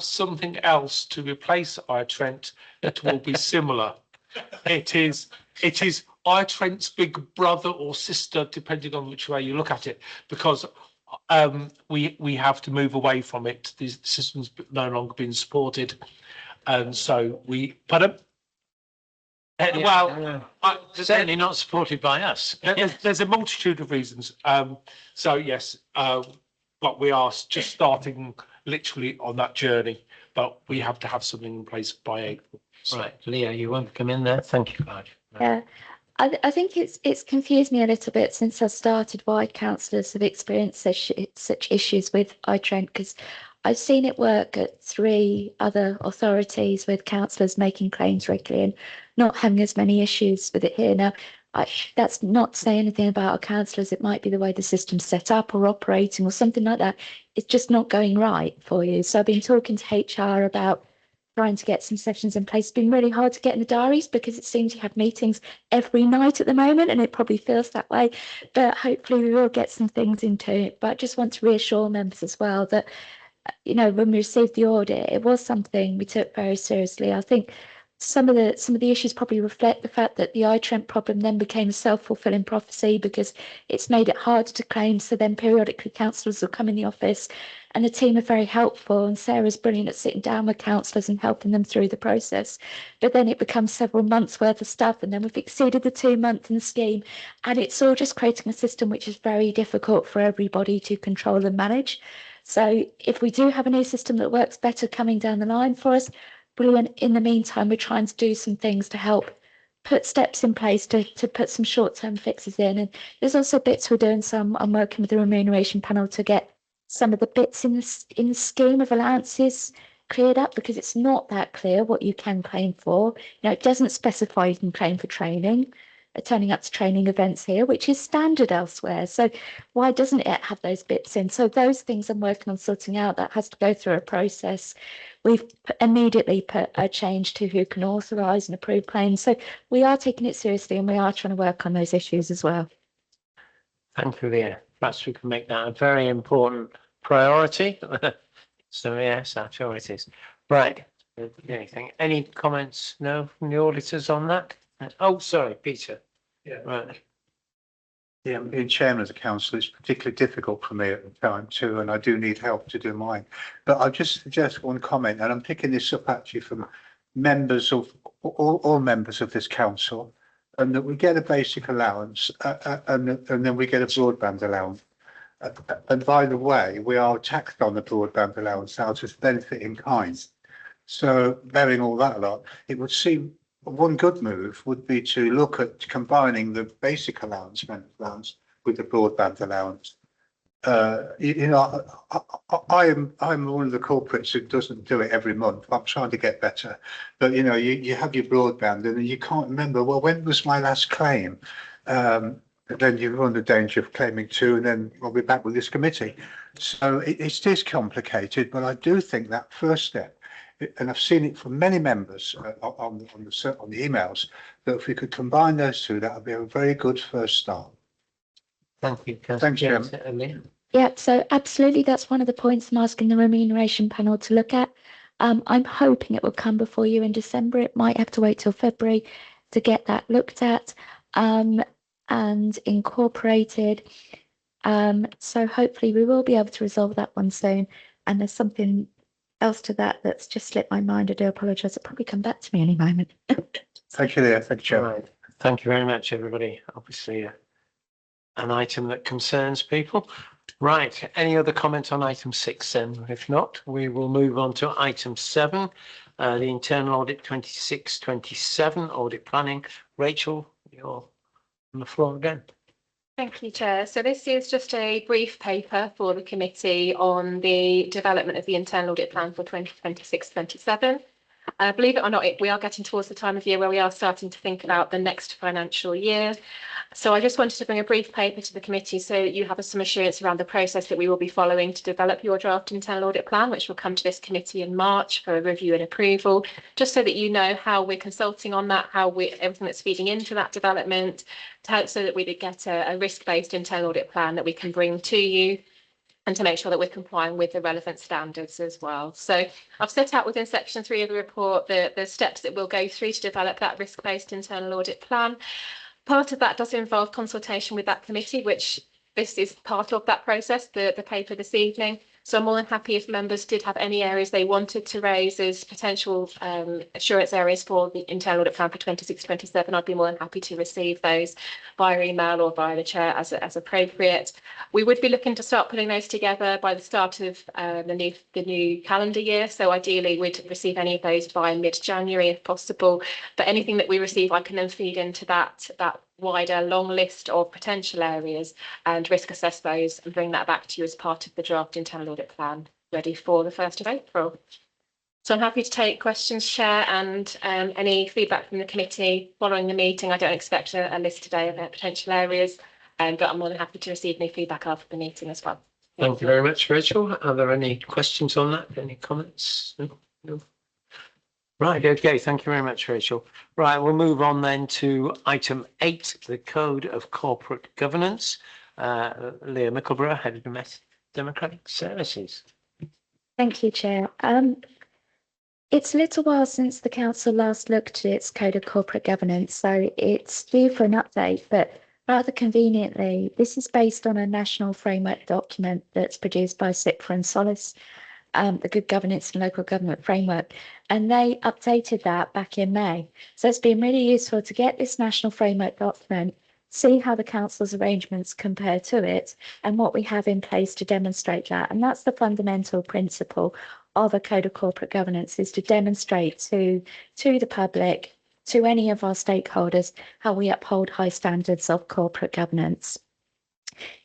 something else to replace iTrend that will be similar. It is iTrend's big brother or sister, depending on which way you look at it, because we have to move away from it. The system's no longer being supported, and so Well, Certainly not supported by us. there's a multitude of reasons. So yes, but we are just starting literally on that journey, but we have to have something in place by April. So- Right, Leah, you want to come in there? Thank you, Marge. Yeah, I think it's confused me a little bit since I started why councillors have experienced such issues with iTrent, because I've seen it work at 3 other authorities with councillors making claims regularly and not having as many issues with it here. Now, that's not to say anything about our councillors. It might be the way the system's set up or operating or something like that. It's just not going right for you. So I've been talking to HR about trying to get some sessions in place. It's been really hard to get in the diaries because it seems you have meetings every night at the moment, and it probably feels that way. But hopefully we will get some things into it. But I just want to reassure members as well that, you know, when we received the audit, it was something we took very seriously. I think some of the issues probably reflect the fact that the iTrent problem then became a self-fulfilling prophecy because it's made it harder to claim. So then periodically councillors will come in the office and the team are very helpful, and Sarah's brilliant at sitting down with councillors and helping them through the process. But then it becomes several months worth of stuff, and then we've exceeded the 2-month in the scheme, and it's all just creating a system which is very difficult for everybody to control and manage. So if we do have a new system that works better coming down the line for us, brilliant. In the meantime, we're trying to do some things to help put steps in place to put some short-term fixes in. And there's also bits we're doing. So I'm working with the remuneration panel to get some of the bits in the scheme of allowances cleared up, because it's not that clear what you can claim for. You know, it doesn't specify you can claim for training, turning up to training events here, which is standard elsewhere. So why doesn't it have those bits in? So those things I'm working on sorting out. That has to go through a process. We've immediately put a change to who can authorise and approve claims. So we are taking it seriously, and we are trying to work on those issues as well. Thank you, Leah. Perhaps we can make that a very important priority. So yes, I'm sure it is. Right. Anything? Any comments? No, from the auditors on that? Oh, sorry, Peter. Yeah. Right. Yeah, being chairman of the council, it's particularly difficult for me at the time too, and I do need help to do mine. But I'll just suggest one comment, and I'm picking this up actually from members of all members of this council, and that we get a basic allowance and then we get a broadband allowance. And by the way, we are taxed on the broadband allowance out as benefit in kind. So bearing all that a lot, it would seem one good move would be to look at combining the basic allowance with the broadband allowance. You know, I'm one of the corporates who doesn't do it every month. I'm trying to get better, but you know, you have your broadband and you can't remember, well, when was my last claim? Then you run the danger of claiming 2, and then we'll be back with this committee. So it is complicated, but I do think that first step, and I've seen it from many members on the emails, that if we could combine those 2, that would be a very good first start. Thank you. Thanks, Jim. Yeah, so absolutely, that's one of the points I'm asking the remuneration panel to look at. I'm hoping it will come before you in December. It might have to wait till February to get that looked at and incorporated. So hopefully we will be able to resolve that one soon. And there's something else to that that's just slipped my mind. I do apologise. It'll probably come back to me any moment. Thank you, Leah. Thank you, Chair. Right. Thank you very much, everybody. Obviously, an item that concerns people. Right. Any other comment on item 6 then? If not, we will move on to item 7, the internal audit 26/27 audit planning. Rachel, you're on the floor again. Thank you, Chair. So this is just a brief paper for the committee on the development of the internal audit plan for 2026/27. Believe it or not, we are getting towards the time of year where we are starting to think about the next financial year. So I just wanted to bring a brief paper to the committee so that you have some assurance around the process that we will be following to develop your draft internal audit plan, which will come to this committee in March for a review and approval, just so that you know how we're consulting on that, everything that's feeding into that development, so that we get a risk-based internal audit plan that we can bring to you, and to make sure that we're complying with the relevant standards as well. So I've set out within section 3 of the report the steps that we'll go through to develop that risk-based internal audit plan. Part of that does involve consultation with that committee, which this is part of that process, the paper this evening. So I'm more than happy if members did have any areas they wanted to raise as potential assurance areas for the internal audit plan for 26-27. I'd be more than happy to receive those via email or via the chair as appropriate. We would be looking to start putting those together by the start of the new calendar year. So ideally we'd receive any of those by mid-January if possible. But anything that we receive, I can then feed into that wider long list of potential areas and risk assess those and bring that back to you as part of the draft internal audit plan ready for the 1st of April. So I'm happy to take questions, Chair, and any feedback from the committee following the meeting. I don't expect a list today of potential areas, but I'm more than happy to receive any feedback after the meeting as well. Thank you very much, Rachel. Are there any questions on that? Any comments? No. Right, okay, thank you very much, Rachel. Right, we'll move on then to item 8, the Code of Corporate Governance. Leah Mickleborough, Head of Democratic Services. Thank you, Chair. It's a little while since the council last looked at its Code of Corporate Governance, so it's due for an update, but rather conveniently, this is based on a national framework document that's produced by SIPFA and Solace, the Good Governance and Local Government Framework, and they updated that back in May. So it's been really useful to get this national framework document, see how the council's arrangements compare to it, and what we have in place to demonstrate that. And that's the fundamental principle of a Code of Corporate Governance, is to demonstrate to the public, to any of our stakeholders, how we uphold high standards of corporate governance.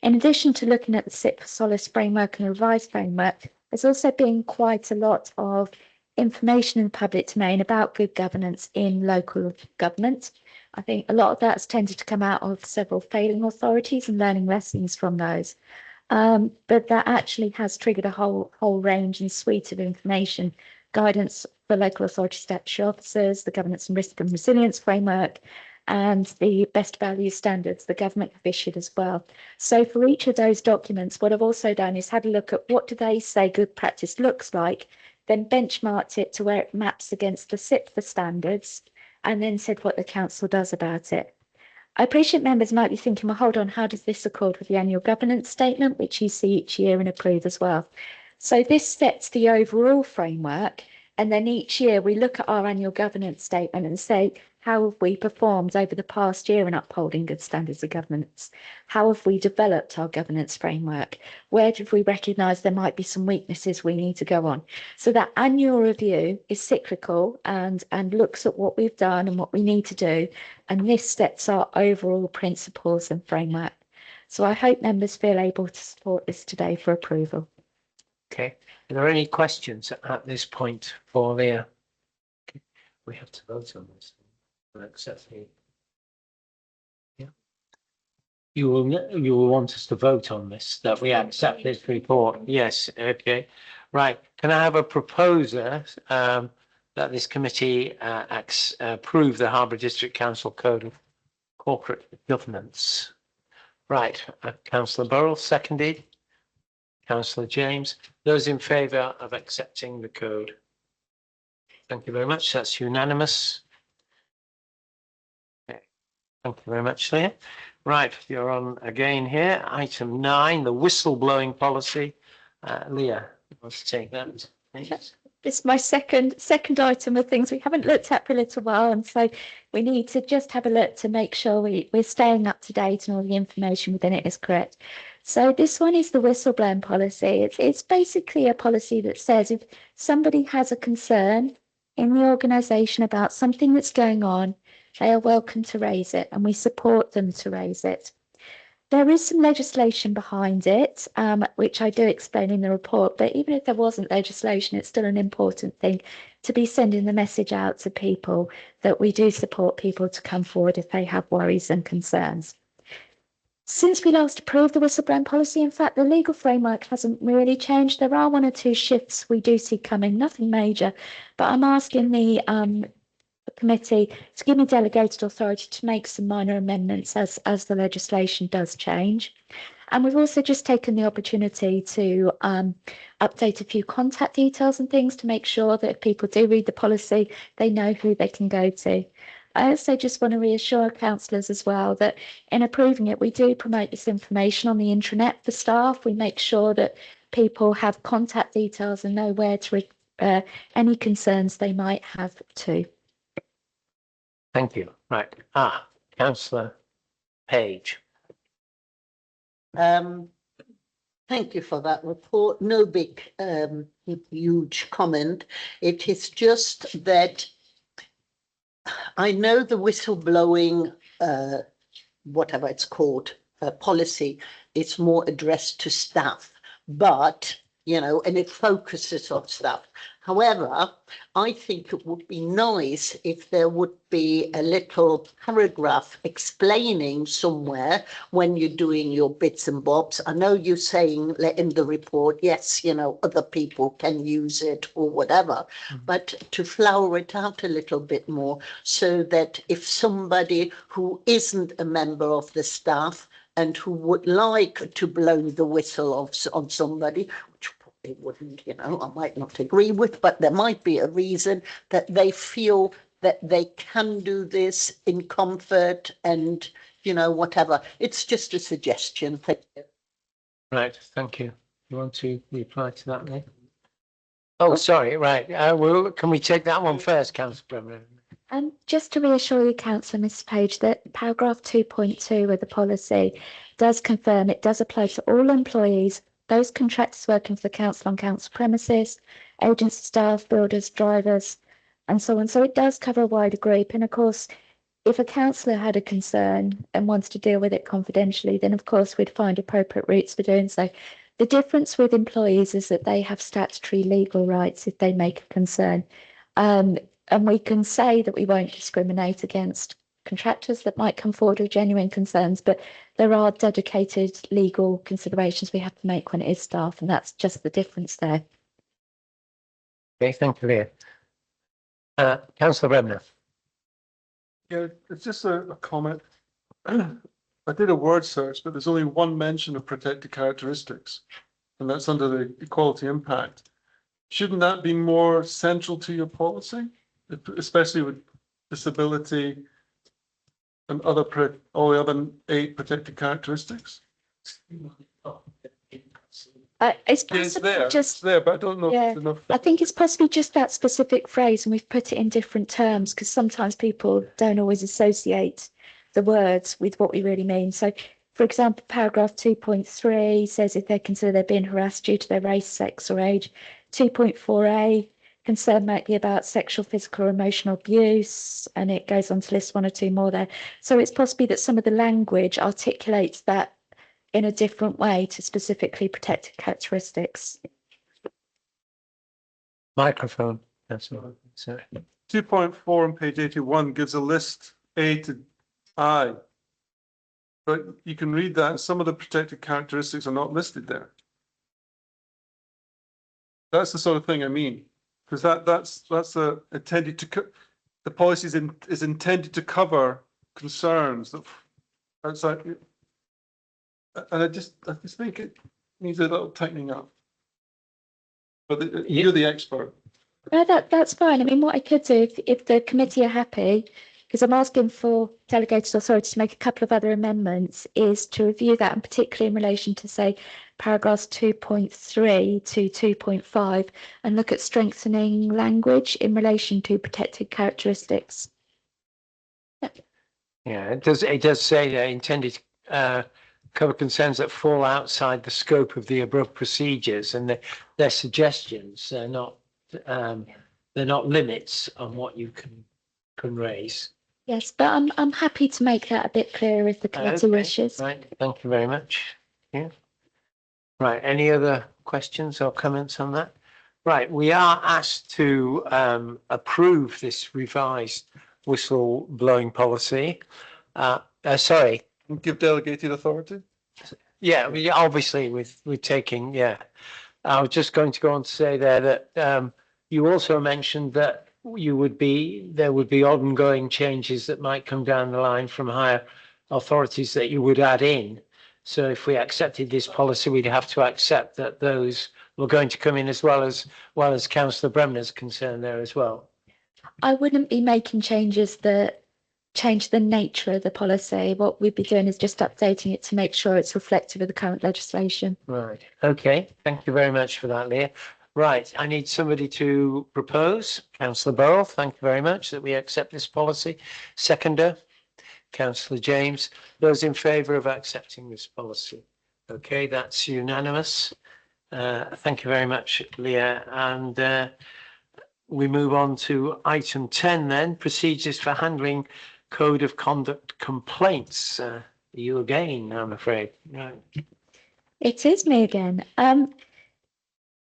In addition to looking at the SIPFA Solace framework and the revised framework, there's also been quite a lot of information in the public domain about good governance in local government. I think a lot of that's tended to come out of several failing authorities and learning lessons from those. But that actually has triggered a whole range and suite of information, guidance for local authority statutory officers, the Governance and Risk and Resilience Framework, and the best value standards the government have issued as well. So for each of those documents, what I've also done is had a look at what do they say good practice looks like, then benchmarked it to where it maps against the SIPFA standards, and then said what the council does about it. I appreciate members might be thinking, well, hold on, how does this accord with the annual governance statement, which you see each year and approve as well? So this sets the overall framework, and then each year we look at our annual governance statement and say, how have we performed over the past year in upholding good standards of governance? How have we developed our governance framework? Where did we recognise there might be some weaknesses we need to go on? So that annual review is cyclical and looks at what we've done and what we need to do. And this sets our overall principles and framework. So I hope members feel able to support this today for approval. Okay, are there any questions at this point for Leah? Okay. We have to vote on this. Accept the... Yeah. You will want us to vote on this, that we accept this report. Yes, okay. Right, can I have a proposer that this committee approve the Harbour District Council Code of Corporate Governance? Right, Councillor Burrell, seconded. Councillor James, those in favour of accepting the code? Thank you very much, that's unanimous. Okay. Thank you very much, Leah. Right, you're on again here. Item 9, the whistleblowing policy. Leah, let's take that. Please. This is my second item of things we haven't looked at for a little while, and so we need to just have a look to make sure we're staying up to date and all the information within it is correct. So this one is the whistleblowing policy. It's basically a policy that says if somebody has a concern in the organisation about something that's going on, they are welcome to raise it, and we support them to raise it. There is some legislation behind it, which I do explain in the report, but even if there wasn't legislation, it's still an important thing to be sending the message out to people that we do support people to come forward if they have worries and concerns. Since we last approved the whistleblowing policy, in fact, the legal framework hasn't really changed. There are one or two shifts we do see coming, nothing major, but I'm asking the committee to give me delegated authority to make some minor amendments as the legislation does change. And we've also just taken the opportunity to update a few contact details and things to make sure that if people do read the policy, they know who they can go to. I also just want to reassure councillors as well that in approving it, we do promote this information on the intranet for staff. We make sure that people have contact details and know where to any concerns they might have too. Thank you. Right. Councillor Page. Thank you for that report. No big, huge comment. It is just that I know the whistleblowing, whatever it's called, policy, it's more addressed to staff, but, you know, and it focuses on staff. However, I think it would be nice if there would be a little paragraph explaining somewhere when you're doing your bits and bobs. I know you're saying in the report, yes, you know, other people can use it or whatever, but to flower it out a little bit more so that if somebody who isn't a member of the staff and who would like to blow the whistle on somebody, which they wouldn't, you know, I might not agree with, but there might be a reason that they feel that they can do this in comfort and, you know, whatever. It's just a suggestion. Thank you. Right. Thank you. You want to reply to that, Nick? Oh, sorry. Right. Can we take that one first, Councillor Brennan? Just to reassure you, Councillor, Mr. Page, that paragraph 2.2 of the policy does confirm it does apply to all employees, those contractors working for the council on council premises, agency staff, builders, drivers, and so on. So it does cover a wider group. And of course, if a councillor had a concern and wants to deal with it confidentially, then of course we'd find appropriate routes for doing so. The difference with employees is that they have statutory legal rights if they make a concern. And we can say that we won't discriminate against contractors that might come forward with genuine concerns, but there are dedicated legal considerations we have to make when it is staff, and that's just the difference there. Okay, thank you, Leah. Councillor Bremner. Yeah, it's just a comment. I did a word search, but there's only one mention of protected characteristics, and that's under the equality impact. Shouldn't that be more central to your policy, especially with disability and all the other 8 protected characteristics? It's possibly just it's there, but I don't know if it's enough. I think it's possibly just that specific phrase, and we've put it in different terms because sometimes people don't always associate the words with what we really mean. So, for example, paragraph 2.3 says if they consider they're being harassed due to their race, sex, or age. 2.4a, concern might be about sexual, physical, or emotional abuse, and it goes on to list 1 or 2 more there. So it's possibly that some of the language articulates that in a different way to specifically protected characteristics. Microphone. That's all. Sorry. 2.4 on page 81 gives a list A to I, but you can read that and some of the protected characteristics are not listed there. That's the sort of thing I mean, because that's intended to the policy is intended to cover concerns that outside, and I just think it needs a little tightening up. But you're the expert. No, that's fine. I mean, what I could do if the committee are happy, because I'm asking for delegated authority to make a couple of other amendments, is to review that, and particularly in relation to, say, paragraphs 2.3 to 2.5, and look at strengthening language in relation to protected characteristics. Yeah, it does say they're intended to cover concerns that fall outside the scope of the above procedures, and they're suggestions. They're not limits on what you can raise. Yes, but I'm happy to make that a bit clearer if the committee wishes. Right, thank you very much. Yeah. Right, any other questions or comments on that? Right, we are asked to approve this revised whistle blowing policy. Sorry. Give delegated authority? Yeah, obviously with taking, yeah. I was just going to go on to say there that you also mentioned that there would be ongoing changes that might come down the line from higher authorities that you would add in. So if we accepted this policy, we'd have to accept that those were going to come in as well as Councillor Bremner's concern there as well. I wouldn't be making changes that change the nature of the policy. What we'd be doing is just updating it to make sure it's reflective of the current legislation. Right. Okay. Thank you very much for that, Leah. Right. I need somebody to propose. Councillor Burrell, thank you very much that we accept this policy. Seconder, Councillor James. Those in favour of accepting this policy? Okay, that's unanimous. Thank you very much, Leah. And we move on to item 10 then, procedures for handling code of conduct complaints. You again, I'm afraid. Right. It is me again.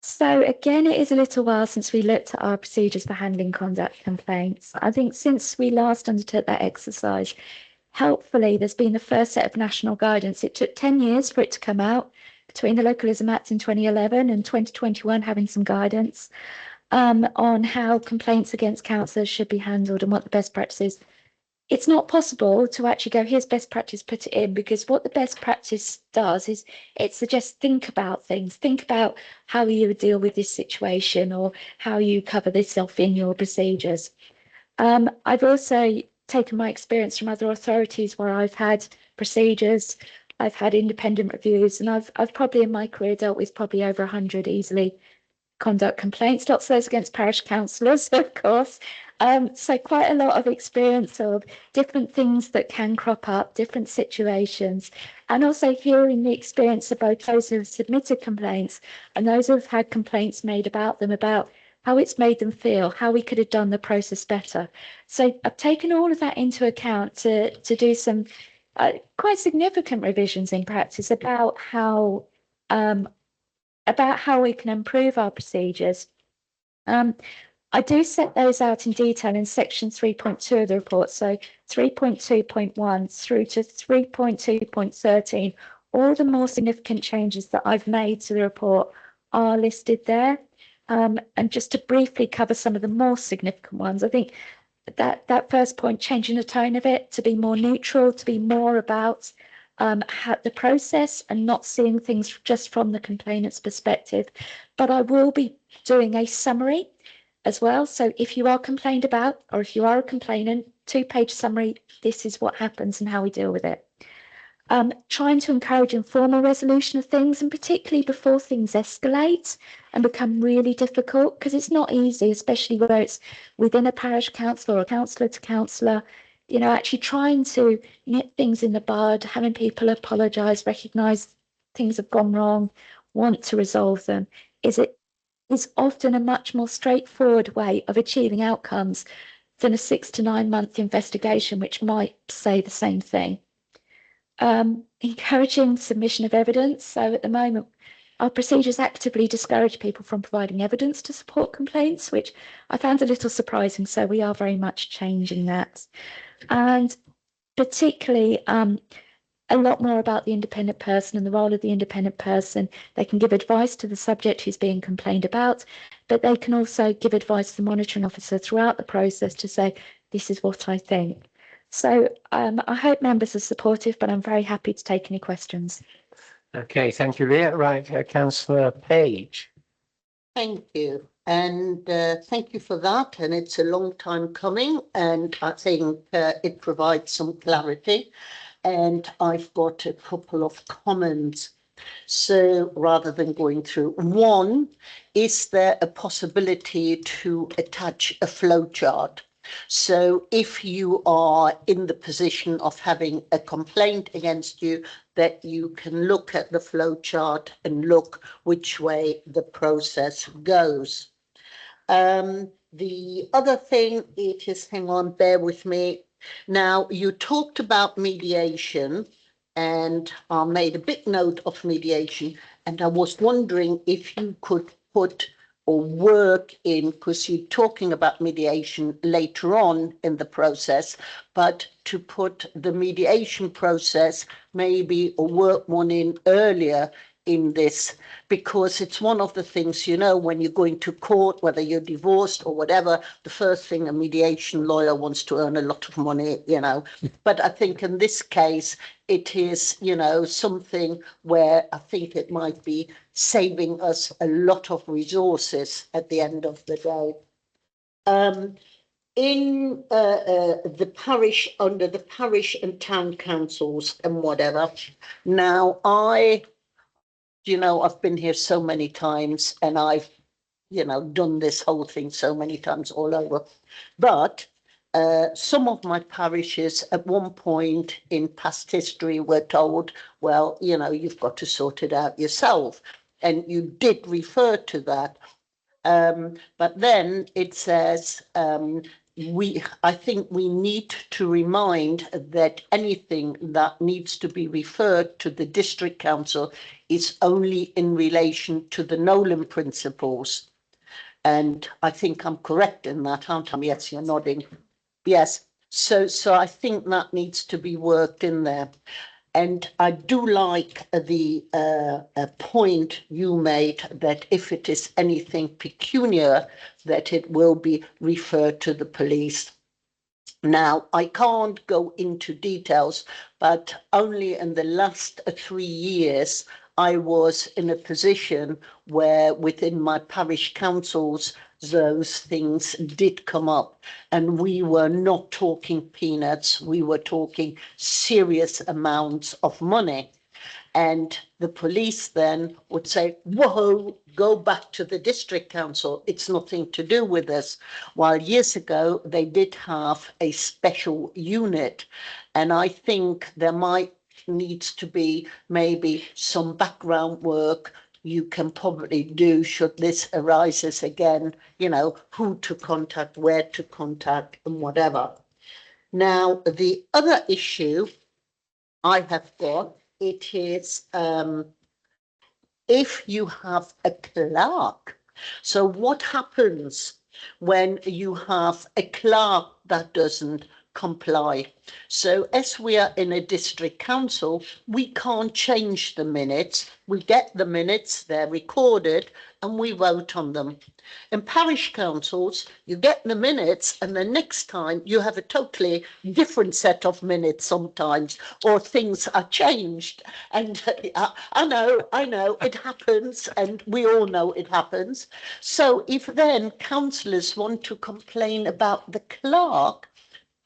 So again, it is a little while since we looked at our procedures for handling conduct complaints. I think since we last undertook that exercise, helpfully, there's been the first set of national guidance. It took 10 years for it to come out, between the Localism Act in 2011 and 2021 having some guidance on how complaints against councillors should be handled and what the best practice is. It's not possible to actually go, here's best practice, put it in, because what the best practice does is it suggests think about things, think about how you would deal with this situation or how you cover this off in your procedures. I've also taken my experience from other authorities where I've had procedures, I've had independent reviews, and I've probably in my career dealt with probably over 100 easily conduct complaints, lots of those against parish councillors, of course. So quite a lot of experience of different things that can crop up, different situations, and also hearing the experience of both those who have submitted complaints and those who have had complaints made about them, about how it's made them feel, how we could have done the process better. So I've taken all of that into account to do some quite significant revisions in practice about how we can improve our procedures. I do set those out in detail in section 3.2 of the report. So 3.2.1 through to 3.2.13, all the more significant changes that I've made to the report are listed there. And just to briefly cover some of the more significant ones, I think that first point, changing the tone of it to be more neutral, to be more about the process and not seeing things just from the complainant's perspective. But I will be doing a summary as well. So if you are complained about, or if you are a complainant, 2-page summary, this is what happens and how we deal with it. Trying to encourage informal resolution of things, and particularly before things escalate and become really difficult, because it's not easy, especially where it's within a parish council or a councillor to councillor, you know, actually trying to nip things in the bud, having people apologise, recognise things have gone wrong, want to resolve them, is often a much more straightforward way of achieving outcomes than a 6 to 9 month investigation, which might say the same thing. Encouraging submission of evidence. So at the moment, our procedures actively discourage people from providing evidence to support complaints, which I found a little surprising. So we are very much changing that. And particularly a lot more about the independent person and the role of the independent person. They can give advice to the subject who's being complained about, but they can also give advice to the monitoring officer throughout the process to say, this is what I think. So I hope members are supportive, but I'm very happy to take any questions. Okay, thank you, Leah. Right, Councillor Page. Thank you. And thank you for that. And it's a long time coming, and I think it provides some clarity. And I've got a couple of comments. So rather than going through, one, is there a possibility to attach a flow chart? So if you are in the position of having a complaint against you, that you can look at the flow chart and look which way the process goes. The other thing it is, hang on, bear with me. Now, you talked about mediation, and I made a big note of mediation, and I was wondering if you could put or work in, because you're talking about mediation later on in the process, but to put the mediation process maybe or work one in earlier in this, because it's one of the things, you know, when you're going to court, whether you're divorced or whatever, the first thing a mediation lawyer wants to earn a lot of money, you know. But I think in this case, it is, you know, something where I think it might be saving us a lot of resources at the end of the day. in the parish, under the parish and town councils and whatever. Now, I've been here so many times and I've, done this whole thing so many times all over. But some of my parishes at one point in past history were told, well, you've got to sort it out yourself. And you did refer to that. But then it says, I think we need to remind that anything that needs to be referred to the district council is only in relation to the Nolan principles. And I think I'm correct in that, aren't I? Yes, you're nodding. Yes. So I think that needs to be worked in there. And I do like the point you made that if it is anything pecuniary, that it will be referred to the police. Now, I can't go into details, but only in the last 3 years, I was in a position where within my parish councils, those things did come up, and we were not talking peanuts, we were talking serious amounts of money. And the police then would say, whoa, go back to the district council. It's nothing to do with us. While years ago, they did have a special unit. And I think there might needs to be maybe some background work you can probably do should this arises again, who to contact, where to contact and whatever. Now, the other issue I have got, it is if you have a clerk. So what happens when you have a clerk that doesn't comply? So as we are in a district council, we can't change the minutes. We get the minutes, they're recorded, and we vote on them. In parish councils, you get the minutes and the next time you have a totally different set of minutes sometimes, or things are changed. And I know, it happens, and we all know it happens. So if then councillors want to complain about the clerk,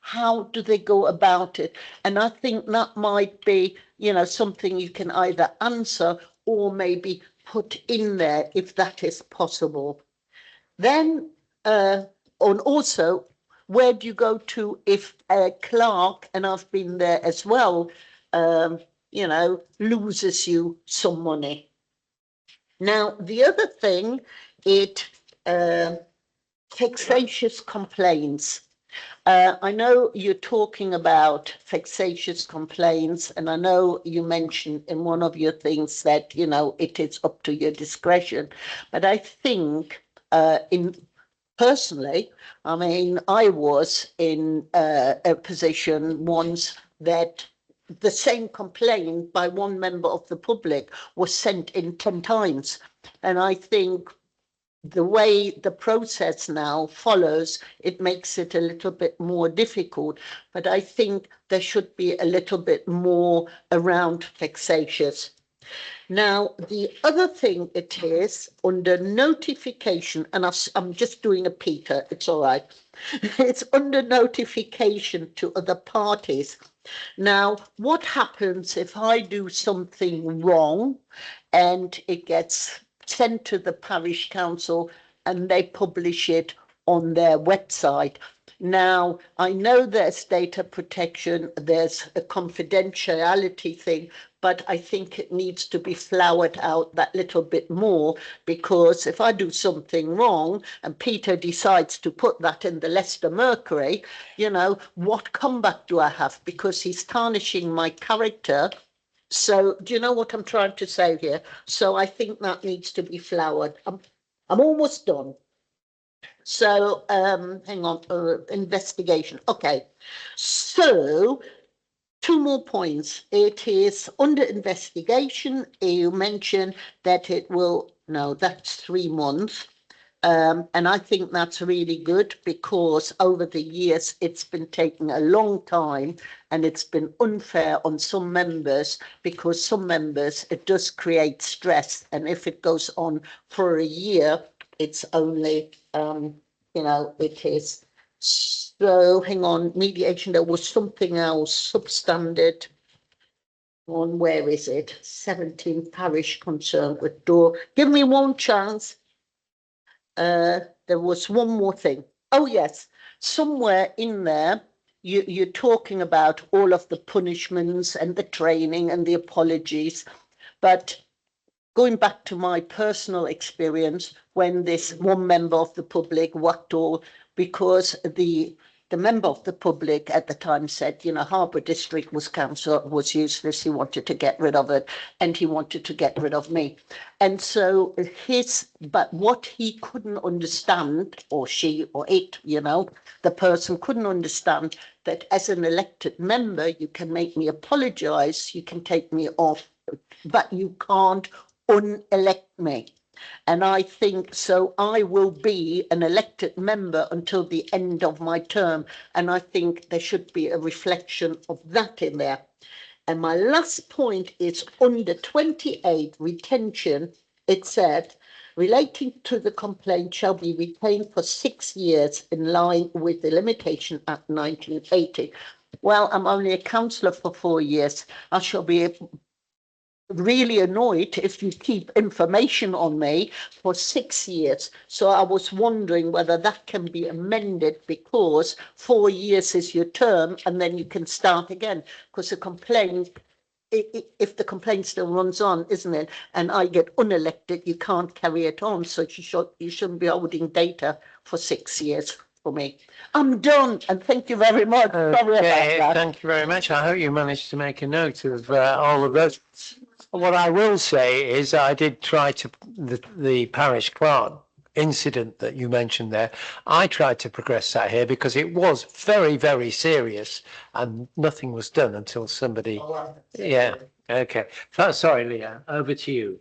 how do they go about it? And I think that might be, something you can either answer or maybe put in there if that is possible. Then, and also, where do you go to if a clerk, and I've been there as well, loses you some money? Now, the other thing, vexatious complaints. I know you're talking about vexatious complaints, and I know you mentioned in one of your things that, it is up to your discretion. But I think personally, I was in a position once that the same complaint by one member of the public was sent in 10 times. And I think the way the process now follows, it makes it a little bit more difficult. But I think there should be a little bit more around vexatious. Now, the other thing it is under notification, and I'm just doing a Peter, it's all right. It's under notification to other parties. Now, what happens if I do something wrong and it gets sent to the parish council and they publish it on their website? Now, I know there's data protection, there's a confidentiality thing, but I think it needs to be flowered out that little bit more, because if I do something wrong and Peter decides to put that in the Leicester Mercury, what comeback do I have? Because he's tarnishing my character. So do you know what I'm trying to say here? So I think that needs to be flowered. I'm almost done. So hang on, investigation. Okay, so 2 more points. It is under investigation. You mentioned that it will, no, that's 3 months. And I think that's really good, because over the years it's been taking a long time and it's been unfair on some members, because some members, it does create stress. And if it goes on for a year, it's only, it is So hang on, mediation, there was something else, substandard. On where is it? 17 parish concerned with door. Give me one chance. There was one more thing. Oh yes, somewhere in there, you're talking about all of the punishments and the training and the apologies, but going back to my personal experience, when this one member of the public whacked all, because the member of the public at the time said, you know, Harbour District was useless. He wanted to get rid of it, and he wanted to get rid of me. And so but what he couldn't understand, or she or it, you know, the person couldn't understand that as an elected member, you can make me apologise, you can take me off, but you can't unelect me. And I think so. I will be an elected member until the end of my term. And I think there should be a reflection of that in there. And my last point is under 28 retention. It said, relating to the complaint shall be retained for 6 years in line with the Limitation Act 1980. Well, I'm only a councillor for 4 years. I shall be really annoyed if you keep information on me for 6 years. So I was wondering whether that can be amended, because 4 years is your term and then you can start again, because a complaint, if the complaint still runs on, isn't it, and I get unelected, you can't carry it on. So you shouldn't be holding data for 6 years for me. I'm done, and thank you very much. Sorry about that. Thank you very much. I hope you managed to make a note of all of those. What I will say is I did try to, the parish clerk incident that you mentioned there, I tried to progress that here because it was very, very serious and nothing was done until somebody, yeah, okay. Sorry, Leah, over to you.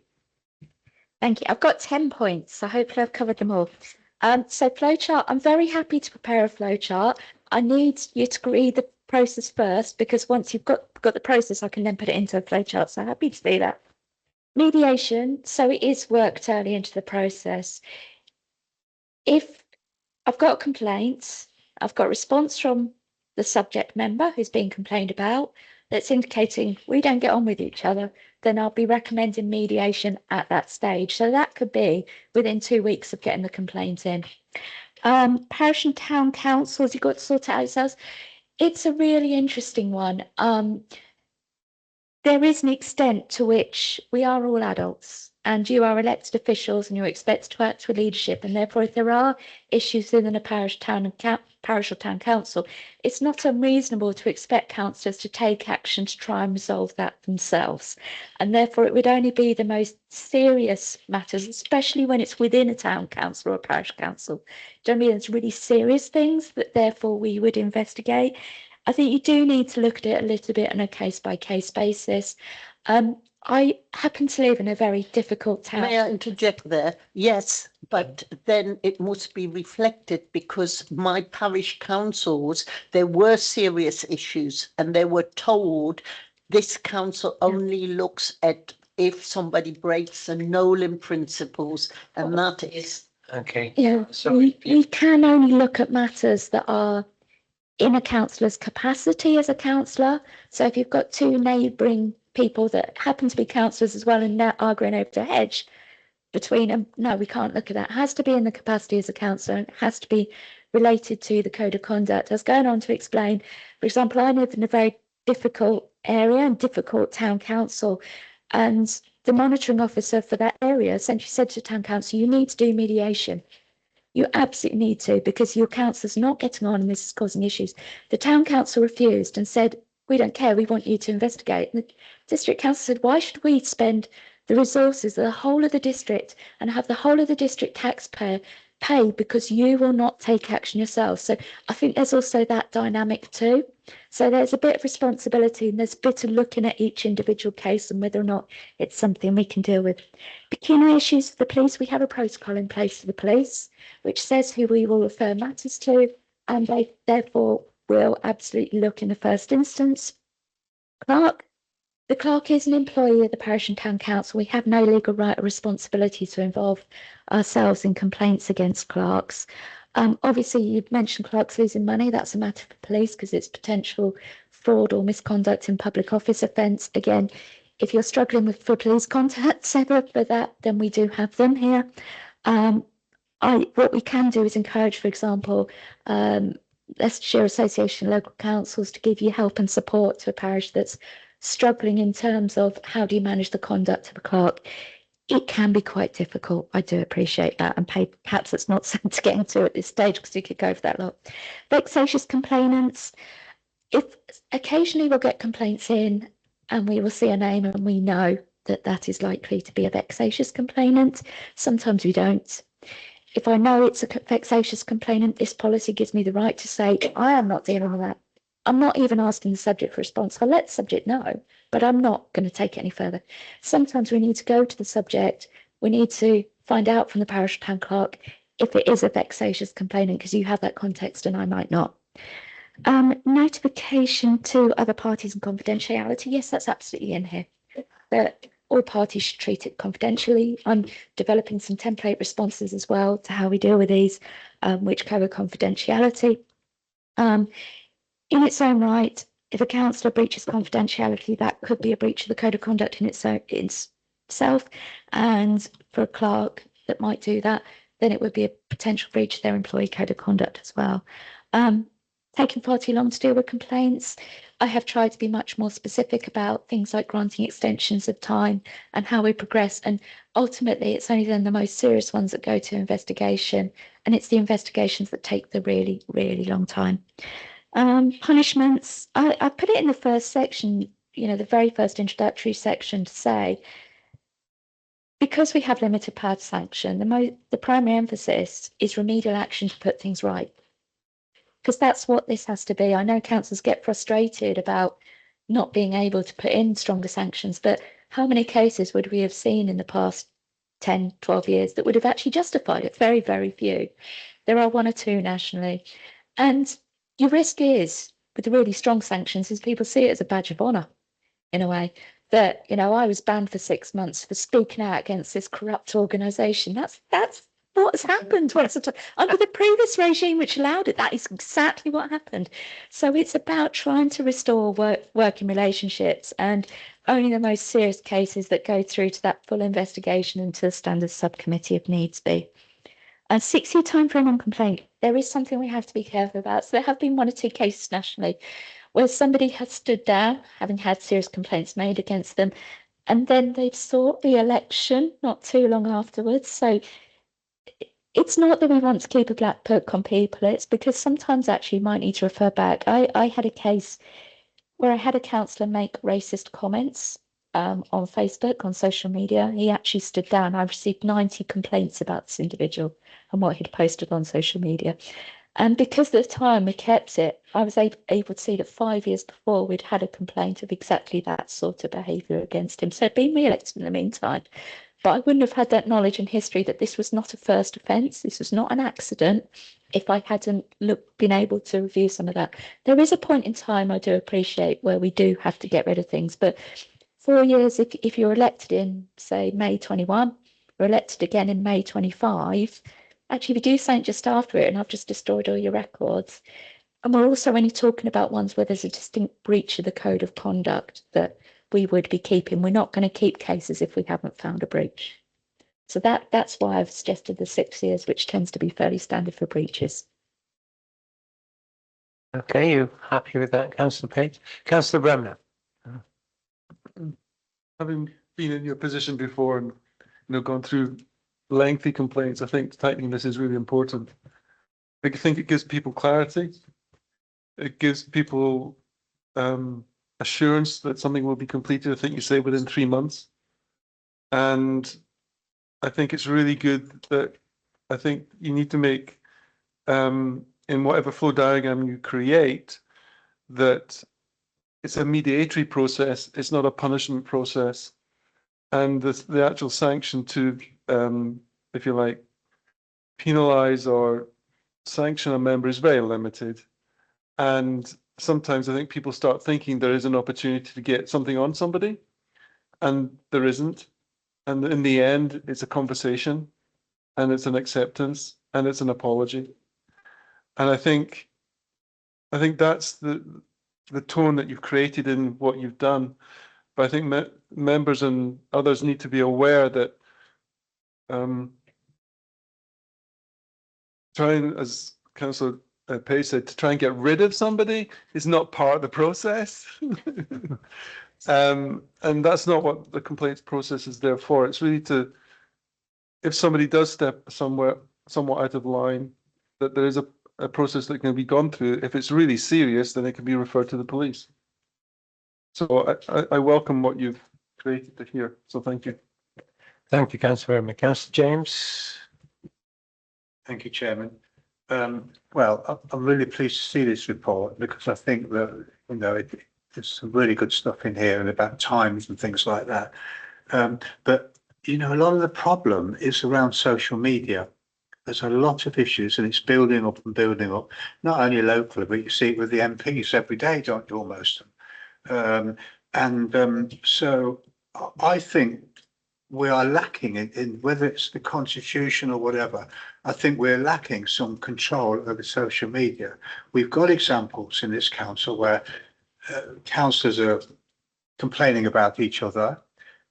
Thank you. I've got 10 points, so hopefully I've covered them all. So flowchart, I'm very happy to prepare a flowchart. I need you to read the process first, because once you've got the process, I can then put it into a flowchart. So happy to do that. Mediation, so it is worked early into the process. If I've got complaints, I've got a response from the subject member who's being complained about that's indicating we don't get on with each other, then I'll be recommending mediation at that stage. So that could be within 2 weeks of getting the complaint in. Parish and town councils, you've got to sort it out yourselves. It's a really interesting one. There is an extent to which we are all adults and you are elected officials and you're expected to act with leadership. And therefore, if there are issues within a parish, parish or town council, it's not unreasonable to expect councillors to take action to try and resolve that themselves. And therefore, it would only be the most serious matters, especially when it's within a town council or a parish council. Do you know what I mean? It's really serious things that therefore we would investigate. I think you do need to look at it a little bit on a case-by-case basis. I happen to live in a very difficult town. May I interject there? Yes, but then it must be reflected, because my parish councils, there were serious issues and they were told this council only looks at if somebody breaks the Nolan principles, and that is... Okay. Yeah, we can only look at matters that are in a councillor's capacity as a councillor. So if you've got two neighbouring people that happen to be councillors as well and now arguing over the hedge between them, no, we can't look at that. It has to be in the capacity as a councillor, and it has to be related to the code of conduct. I was going on to explain, for example, I live in a very difficult area and difficult town council, and the monitoring officer for that area essentially said to the town council, you need to do mediation. You absolutely need to, because your council's not getting on and this is causing issues. The town council refused and said, we don't care, we want you to investigate. And the district council said, why should we spend the resources of the whole of the district and have the whole of the district taxpayer pay because you will not take action yourself? So I think there's also that dynamic too. So there's a bit of responsibility and there's a bit of looking at each individual case and whether or not it's something we can deal with. Pecuniary issues for the police, we have a protocol in place for the police, which says who we will refer matters to, and they therefore will absolutely look in the first instance. Clerk, the clerk is an employee of the parish and town council. We have no legal right or responsibility to involve ourselves in complaints against clerks. Obviously, you've mentioned clerks losing money. That's a matter for police because it's potential fraud or misconduct in public office offence. Again, if you're struggling with for police contacts ever for that, then we do have them here. What we can do is encourage, for example, Leicestershire Association of Local Councils to give you help and support to a parish that's struggling in terms of how do you manage the conduct of a clerk. It can be quite difficult. I do appreciate that, and perhaps it's not something to get into at this stage because we could go for that lot. Vexatious complainants. If occasionally we'll get complaints in, and we will see a name, and we know that that is likely to be a vexatious complainant. Sometimes we don't. If I know it's a vexatious complainant, this policy gives me the right to say, I am not dealing with that. I'm not even asking the subject for response. I'll let the subject know, but I'm not going to take it any further. Sometimes we need to go to the subject. We need to find out from the parish town clerk if it is a vexatious complainant, because you have that context and I might not. Notification to other parties and confidentiality. Yes, that's absolutely in here. That all parties should treat it confidentially. I'm developing some template responses as well to how we deal with these, which cover confidentiality. In its own right, if a councillor breaches confidentiality, that could be a breach of the code of conduct in itself. And for a clerk that might do that, then it would be a potential breach of their employee code of conduct as well. Taking far too long to deal with complaints. I have tried to be much more specific about things like granting extensions of time and how we progress. And ultimately, it's only then the most serious ones that go to investigation. And it's the investigations that take the really, really long time. Punishments. I put it in the first section, the very first introductory section to say, because we have limited power to sanction, the primary emphasis is remedial action to put things right. Because that's what this has to be. I know councils get frustrated about not being able to put in stronger sanctions, but how many cases would we have seen in the past 10, 12 years that would have actually justified it? Very, very few. There are one or two nationally. And your risk is, with the really strong sanctions, is people see it as a badge of honour, in a way. That, I was banned for 6 months for speaking out against this corrupt organisation. That's what has happened under the previous regime, which allowed it. That is exactly what happened. So it's about trying to restore working relationships, and only the most serious cases that go through to that full investigation and to the standards subcommittee if needs be. And 6-year time frame on complaint. There is something we have to be careful about. So there have been 1 or 2 cases nationally where somebody has stood down, having had serious complaints made against them, and then they've sought re-election not too long afterwards. So it's not that we want to keep a black book on people, it's because sometimes actually you might need to refer back. I had a case where I had a councillor make racist comments on Facebook, on social media. He actually stood down. I received 90 complaints about this individual and what he'd posted on social media. And because at the time we kept it, I was able to see that 5 years before we'd had a complaint of exactly that sort of behaviour against him. So he'd been re-elected in the meantime. But I wouldn't have had that knowledge and history that this was not a first offence. This was not an accident if I hadn't been able to review some of that. There is a point in time I do appreciate where we do have to get rid of things. But 4 years, if you're elected in, say, May 21, or elected again in May 25, actually, if you do something just after it, and I've just destroyed all your records. And we're also only talking about ones where there's a distinct breach of the code of conduct that we would be keeping. We're not going to keep cases if we haven't found a breach. So that's why I've suggested the 6 years, which tends to be fairly standard for breaches. Okay, you happy with that, Councillor Pate? Councillor Bremner. Having been in your position before and gone through lengthy complaints, I think tightening this is really important. I think it gives people clarity. It gives people assurance that something will be completed. I think you say within 3 months. And I think it's really good that I think you need to make in whatever flow diagram you create that it's a mediatory process. It's not a punishment process. And the actual sanction to, if you like, penalize or sanction a member is very limited. And sometimes I think people start thinking there is an opportunity to get something on somebody, and there isn't. And in the end, it's a conversation, and it's an acceptance, and it's an apology. And I think that's the tone that you've created in what you've done. But I think members and others need to be aware that trying, as Councillor Page said, to try and get rid of somebody is not part of the process. And that's not what the complaints process is there for. It's really to, if somebody does step somewhat out of line, that there is a process that can be gone through. If it's really serious, then it can be referred to the police. So I welcome what you've created here. So thank you. Thank you, Councillor Verma. Councillor James. Thank you, Chairman. Well, I'm really pleased to see this report because I think that, you know, there's some really good stuff in here and about times and things like that. But, you know, a lot of the problem is around social media. There's a lot of issues and it's building up and building up, not only locally, but you see it with the MPs every day, don't you, almost? So I think we are lacking in whether it's the constitution or whatever. I think we're lacking some control over social media. We've got examples in this council where councillors are complaining about each other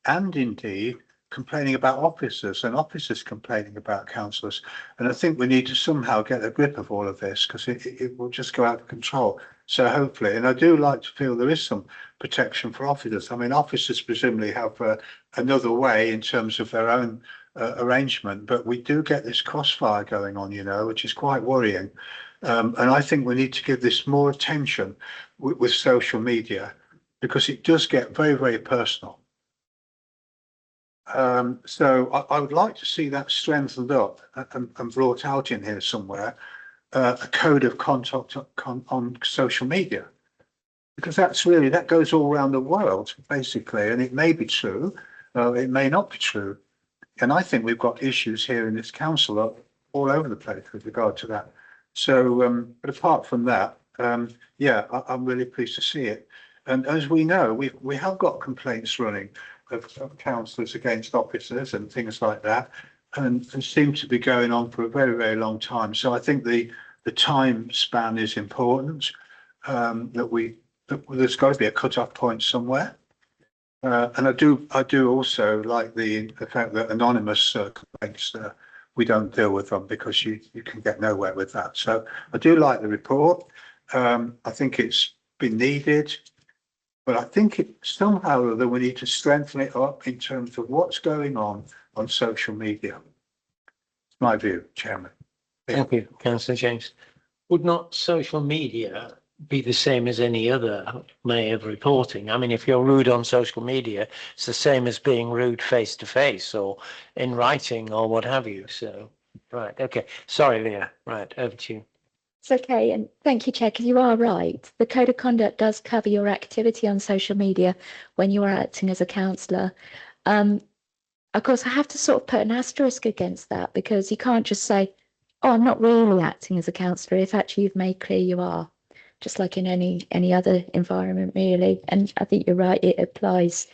and indeed complaining about officers and officers complaining about councillors. And I think we need to somehow get a grip of all of this because it will just go out of control. So hopefully, and I do like to feel there is some protection for officers. I mean, officers presumably have another way in terms of their own arrangement, but we do get this crossfire going on, you know, which is quite worrying. And I think we need to give this more attention with social media because it does get very, very personal. So I would like to see that strengthened up and brought out in here somewhere, a code of conduct on social media, because that goes all around the world basically, and it may be true, it may not be true, and I think we've got issues here in this council all over the place with regard to that. So, but apart from that, yeah, I'm really pleased to see it, and as we know, we have got complaints running of councillors against officers and things like that, and seem to be going on for a very, very long time. So I think the time span is important. That there's got to be a cut-off point somewhere. And I do also like the fact that anonymous complaints, we don't deal with them because you can get nowhere with that. So I do like the report. I think it's been needed. But I think somehow or other we need to strengthen it up in terms of what's going on social media. It's my view, Chairman. Thank you, Councillor James. Would not social media be the same as any other way of reporting? I mean, if you're rude on social media, it's the same as being rude face to face or in writing or what have you. So, right, okay. Sorry, Leah. Right, over to you. It's okay, and thank you, Chair, because you are right. The Code of Conduct does cover your activity on social media when you are acting as a councillor. Of course, I have to sort of put an asterisk against that because you can't just say, oh, I'm not really acting as a councillor if actually you've made clear you are, just like in any other environment, really. And I think you're right, it applies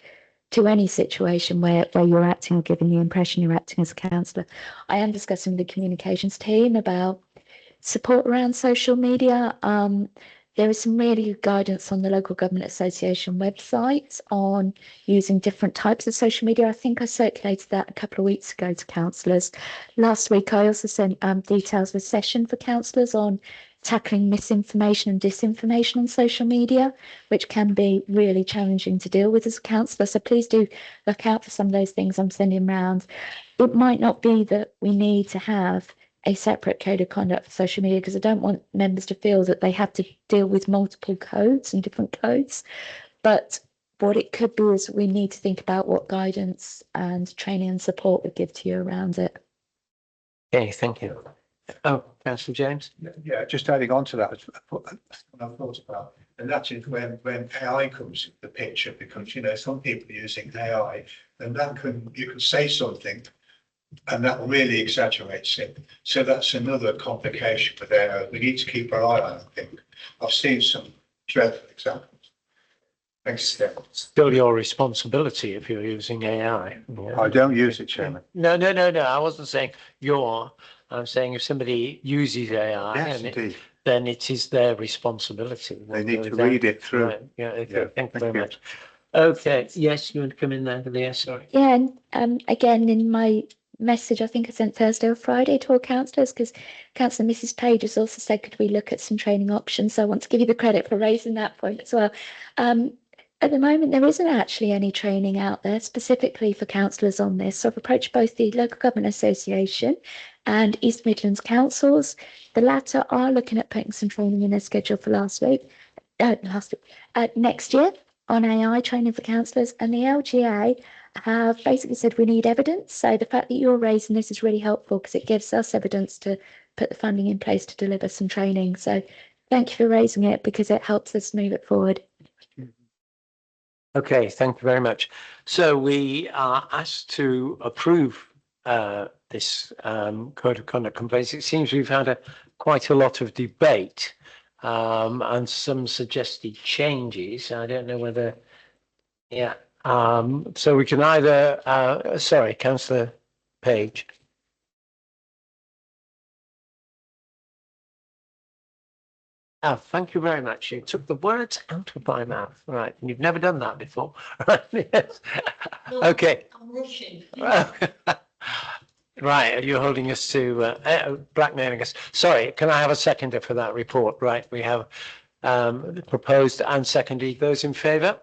to any situation where you're acting or giving the impression you're acting as a councillor. I am discussing with the communications team about support around social media. There is some really good guidance on the Local Government Association website on using different types of social media. I think I circulated that a couple of weeks ago to councillors. Last week, I also sent details of a session for councillors on tackling misinformation and disinformation on social media, which can be really challenging to deal with as a councillor. So please do look out for some of those things I'm sending around. It might not be that we need to have a separate code of conduct for social media because I don't want members to feel that they have to deal with multiple codes and different codes. But what it could be is we need to think about what guidance and training and support we give to you around it. Okay, thank you. Oh, Councillor James. Yeah, just adding on to that, what I've thought about, and that is when AI comes into the picture, because you know some people are using AI, and you can say something and that really exaggerates it. So that's another complication with AI. We need to keep our eye on it, I think. I've seen some dreadful examples. Thanks, Steph. Still your responsibility if you're using AI. Yeah. I don't use it, Chairman. No. I wasn't saying your I'm saying if somebody uses AI, Yes, and indeed. then it is their responsibility. They need to Goes out. read it through. Right, yeah, okay, Yeah, thank you thank very you. much. Okay, yes, you want to come in there, Leah, sorry. Yeah, and again, in my message, I think I sent Thursday or Friday to all councillors, because Councillor Mrs Page has also said, could we look at some training options? So I want to give you the credit for raising that point as well. At the moment, there isn't actually any training out there specifically for councillors on this. So I've approached both the Local Government Association and East Midlands councils. The latter are looking at putting some training in their schedule for next year on AI training for councillors, and the LGA have basically said we need evidence. So the fact that you're raising this is really helpful because it gives us evidence to put the funding in place to deliver some training. So thank you for raising it because it helps us move it forward. Okay, thank you very much. So we are asked to approve this code of conduct complaints. It seems we've had quite a lot of debate and some suggested changes. I don't know whether, yeah. So we can either, sorry, Councillor Page. Oh, thank you very much. You took the words out of my mouth. Right. You've never done that before. Right. Yes. Okay. I'm rushing. Right. You're holding us to blackmailing us. Sorry. Can I have a seconder for that report? Right. We have proposed and seconded. Those in favour?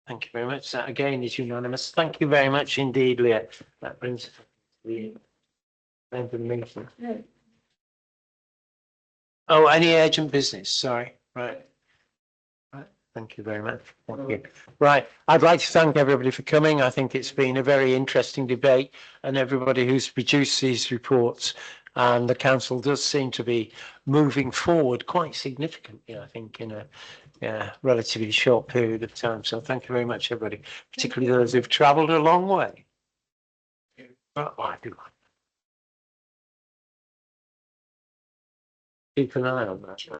Thank you very much. That again is unanimous. Thank you very much indeed, Leah. That brings us to the end of the meeting. Oh, any urgent business? Sorry. Right. Right. Thank you very much. Thank you. Right. I'd like to thank everybody for coming. I think it's been a very interesting debate, and everybody who's produced these reports. And the council does seem to be moving forward quite significantly, I think, in a relatively short period of time. So thank you very much, everybody, particularly those who've travelled a long way. Oh, I do. Keep an eye on that.